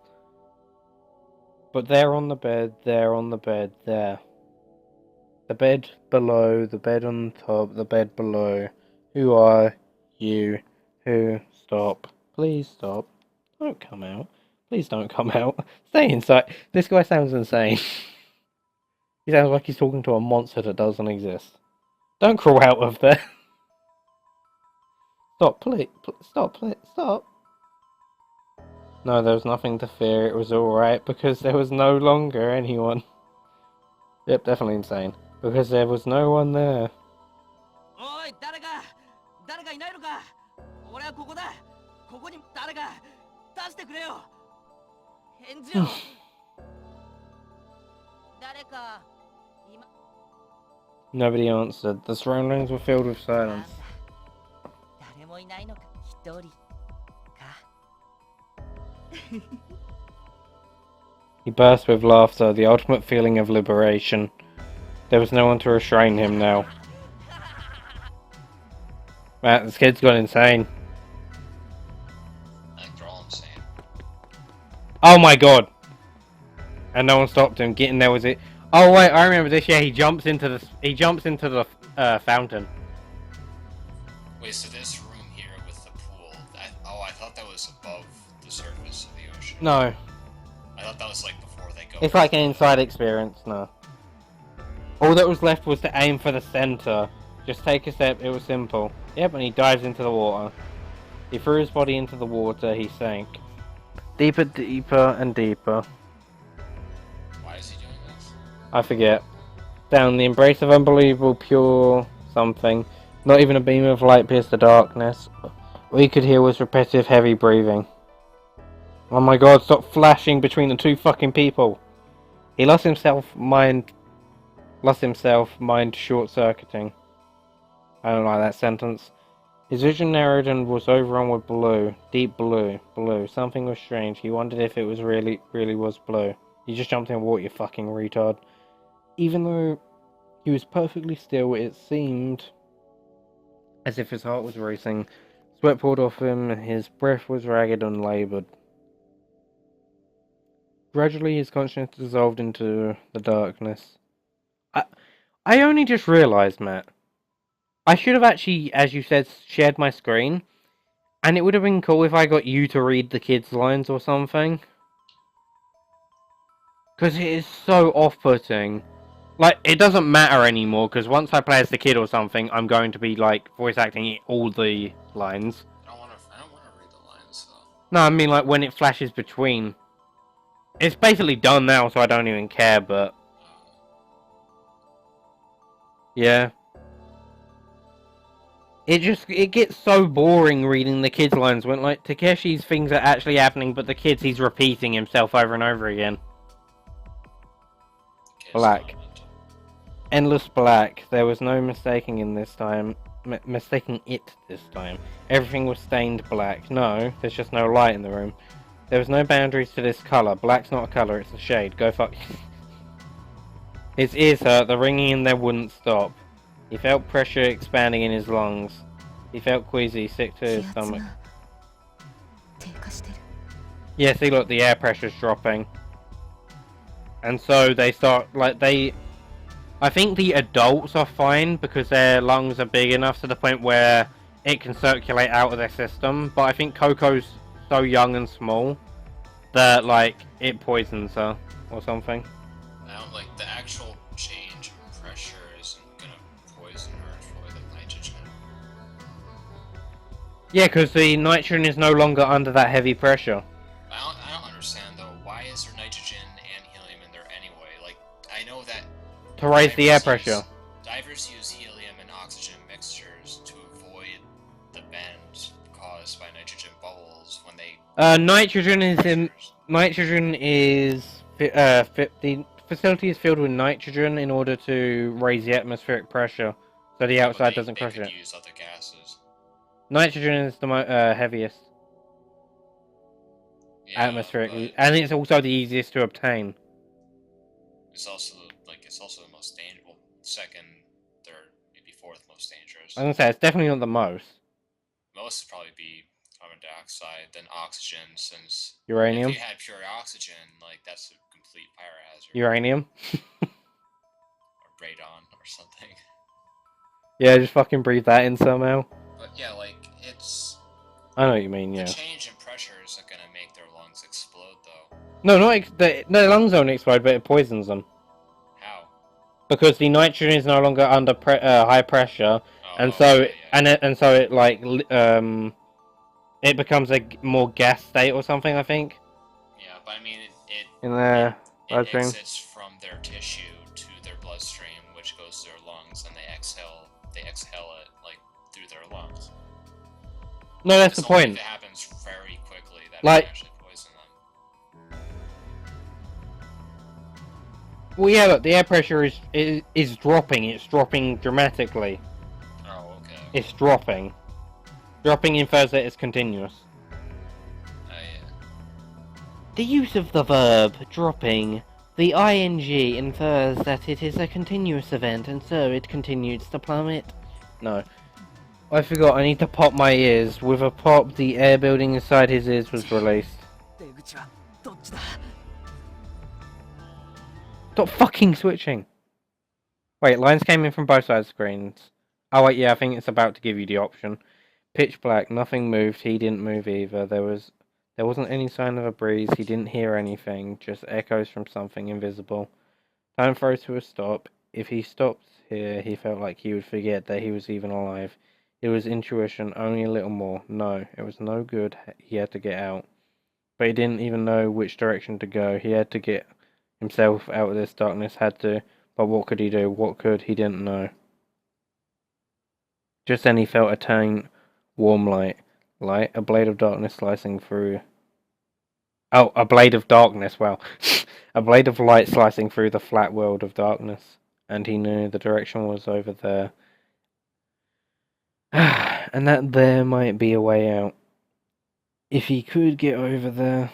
But there on the bed, there on the bed, there. The bed below, the bed on top, the bed below. Who are you? Who? Stop. Please stop. Don't come out. Please don't come out. Stay inside. This guy sounds insane. He sounds like he's talking to a monster that doesn't exist. Don't crawl out of there. Stop, please. Stop, please. Stop. No, there was nothing to fear. It was alright because there was no longer anyone. Yep, definitely insane. Because there was no one there. Oi, 誰かいないのか俺はここだここに誰か出してくれよ返事を誰か今 Nobody answered. The surroundings were filled with silence. 誰もいないのか一人か He burst with laughter, the ultimate feeling of liberation. There was no one to restrain him now. Matt, this kid's gone insane. I think they're all insane. Oh my god! And no one stopped him. Getting there was it. Oh wait, I remember this. Yeah, he jumps into the fountain. Wait, so this room here with the pool, I thought that was above the surface of the ocean. No, I thought that was like before they go. it's like an inside experience. No. All that was left was to aim for the center. Just take a step. It was simple. Yep, and he dives into the water. He threw his body into the water. He sank. Deeper, deeper, and deeper. Why is he doing this? I forget. Down the embrace of unbelievable pure something. Not even a beam of light pierced the darkness. All he could hear was repetitive heavy breathing. Oh my god, stop flashing between the two fucking people. He lost himself, mind short-circuiting. I don't like that sentence. His vision narrowed and was overrun with blue. Deep blue. Blue. Something was strange. He wondered if it was really was blue. He just jumped in water, you fucking retard. Even though he was perfectly still, it seemed as if his heart was racing. Sweat poured off him, his breath was ragged and laboured. Gradually his consciousness dissolved into the darkness. I only just realised, Matt. I should have actually, as you said, shared my screen. And it would have been cool if I got you to read the kids' lines or something. Because it is so off-putting. Like, it doesn't matter anymore, because once I play as the kid or something, I'm going to be, like, voice acting all the lines. I don't want to read the lines, though. No, I mean, like, when it flashes between. It's basically done now, so I don't even care, but... yeah. It gets so boring reading the kids' lines when, like, Takeshi's things are actually happening, but the kids, he's repeating himself over and over again. Black. Endless black. There was no mistaking it this time. Everything was stained black. No, there's just no light in the room. There was no boundaries to this colour. Black's not a colour, it's a shade. Go fuck. His ears hurt, the ringing in there wouldn't stop. He felt pressure expanding in his lungs. He felt queasy, sick to his stomach. Yeah, see, look, the air pressure's dropping. And so they start, like, I think the adults are fine because their lungs are big enough to the point where it can circulate out of their system. But I think Coco's so young and small that, like, it poisons her or something. Now, like, the actual change in pressure isn't gonna poison her for the nitrogen. Yeah, because the nitrogen is no longer under that heavy pressure. I don't understand, though. Why is there nitrogen and helium in there anyway? Like, I know that... To raise the air pressure. Divers use helium and oxygen mixtures to avoid the bend caused by nitrogen bubbles when they... Nitrogen is the facility is filled with nitrogen in order to raise the atmospheric pressure, so the outside doesn't crush it. Use other gases. Nitrogen is the heaviest atmospheric, and it's also the easiest to obtain. It's also the most dangerous. Second, third, maybe fourth most dangerous. I was gonna say it's definitely not the most. Most would probably be carbon dioxide, then oxygen, since uranium. If you had pure oxygen, like that's a complete fire hazard. Uranium. Or radon or something. Yeah, just fucking breathe that in somehow. But yeah, like it's. I know what you mean. Yeah. The change in pressure isn't gonna make their lungs explode, though. No, their lungs don't explode, but it poisons them. How? Because the nitrogen is no longer under high pressure, and Oh, so okay, yeah. and so it like it becomes a more gas state or something. I think Yeah, but I mean, in their it bloodstream. exits from their tissue to their bloodstream, which goes to their lungs, and they exhale it, like, through their lungs. No, that's It's the only if point. it happens very quickly that it Like, can actually poison them. well, yeah, look, the air pressure is dropping. It's dropping dramatically. Oh, okay. It's dropping. Dropping infers that it's continuous. Yeah. The use of the verb dropping, the ing infers that it is a continuous event, and so it continues to plummet. No. I forgot, I need to pop my ears. With a pop, the air building inside his ears was released. Stop fucking switching! Wait, lines came in from both sides of screens. Oh wait, yeah, I think it's about to give you the option. Pitch black, nothing moved, he didn't move either. There wasn't any sign of a breeze, he didn't hear anything, just echoes from something invisible. Time froze to a stop. If he stopped here, he felt like he would forget that he was even alive. It was intuition, only a little more. No, it was no good, he had to get out. But he didn't even know which direction to go. He had to get himself out of this darkness, had to. But what could he do? What could? He didn't know. Just then he felt a tiny, warm light. Light? A blade of darkness slicing through. Oh, a blade of darkness, well. A blade of light slicing through the flat world of darkness. And he knew the direction was over there. And that there might be a way out. If he could get over there.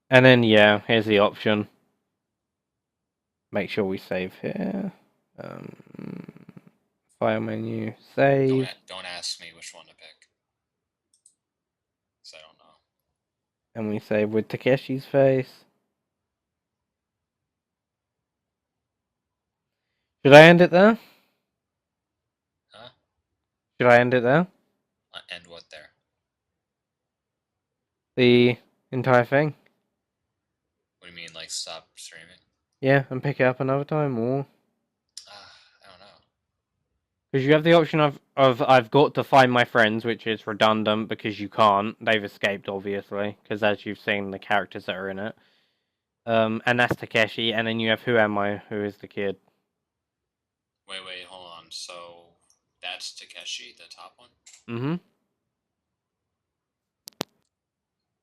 And then, yeah, here's the option. Make sure we save here. File menu, save. Don't ask me which one to pick. Because I don't know. And we save with Takeshi's face. Should I end it there? Huh? Should I end it there? End what there? The entire thing? What do you mean, like, stop streaming? Yeah, and pick it up another time, or... I don't know. Because you have the option of I've got to find my friends, which is redundant because you can't. They've escaped, obviously, because as you've seen, the characters that are in it. And that's Takeshi, and then you have Who Am I, who is the kid. Wait, hold on. So, that's Takeshi, the top one? Mm-hmm.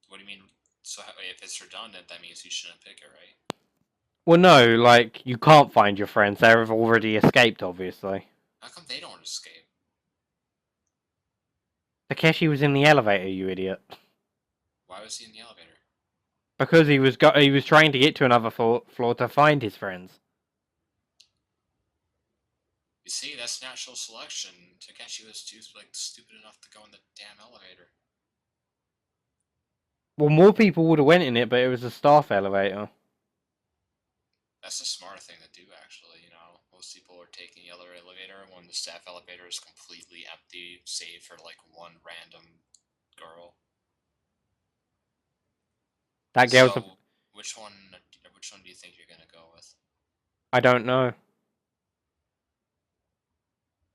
What do you mean? So, if it's redundant, that means you shouldn't pick it, right? Well, no, like, you can't find your friends. They've already escaped, obviously. How come they don't escape? Takeshi was in the elevator, you idiot. Why was he in the elevator? Because he was trying to get to another floor to find his friends. You see, that's natural selection. Takeshi was too, like, stupid enough to go in the damn elevator. Well, more people would have went in it, but it was a staff elevator. That's a smart thing to do, actually. You know, most people are taking the other elevator when the staff elevator is completely empty, save for, like, one random girl. That girl's so, which one do you think you're gonna go with? I don't know.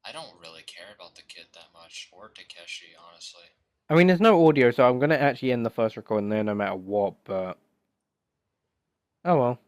I don't really care about the kid that much, or Takeshi, honestly. I mean, there's no audio, so I'm going to actually end the first recording there no matter what, but... Oh well.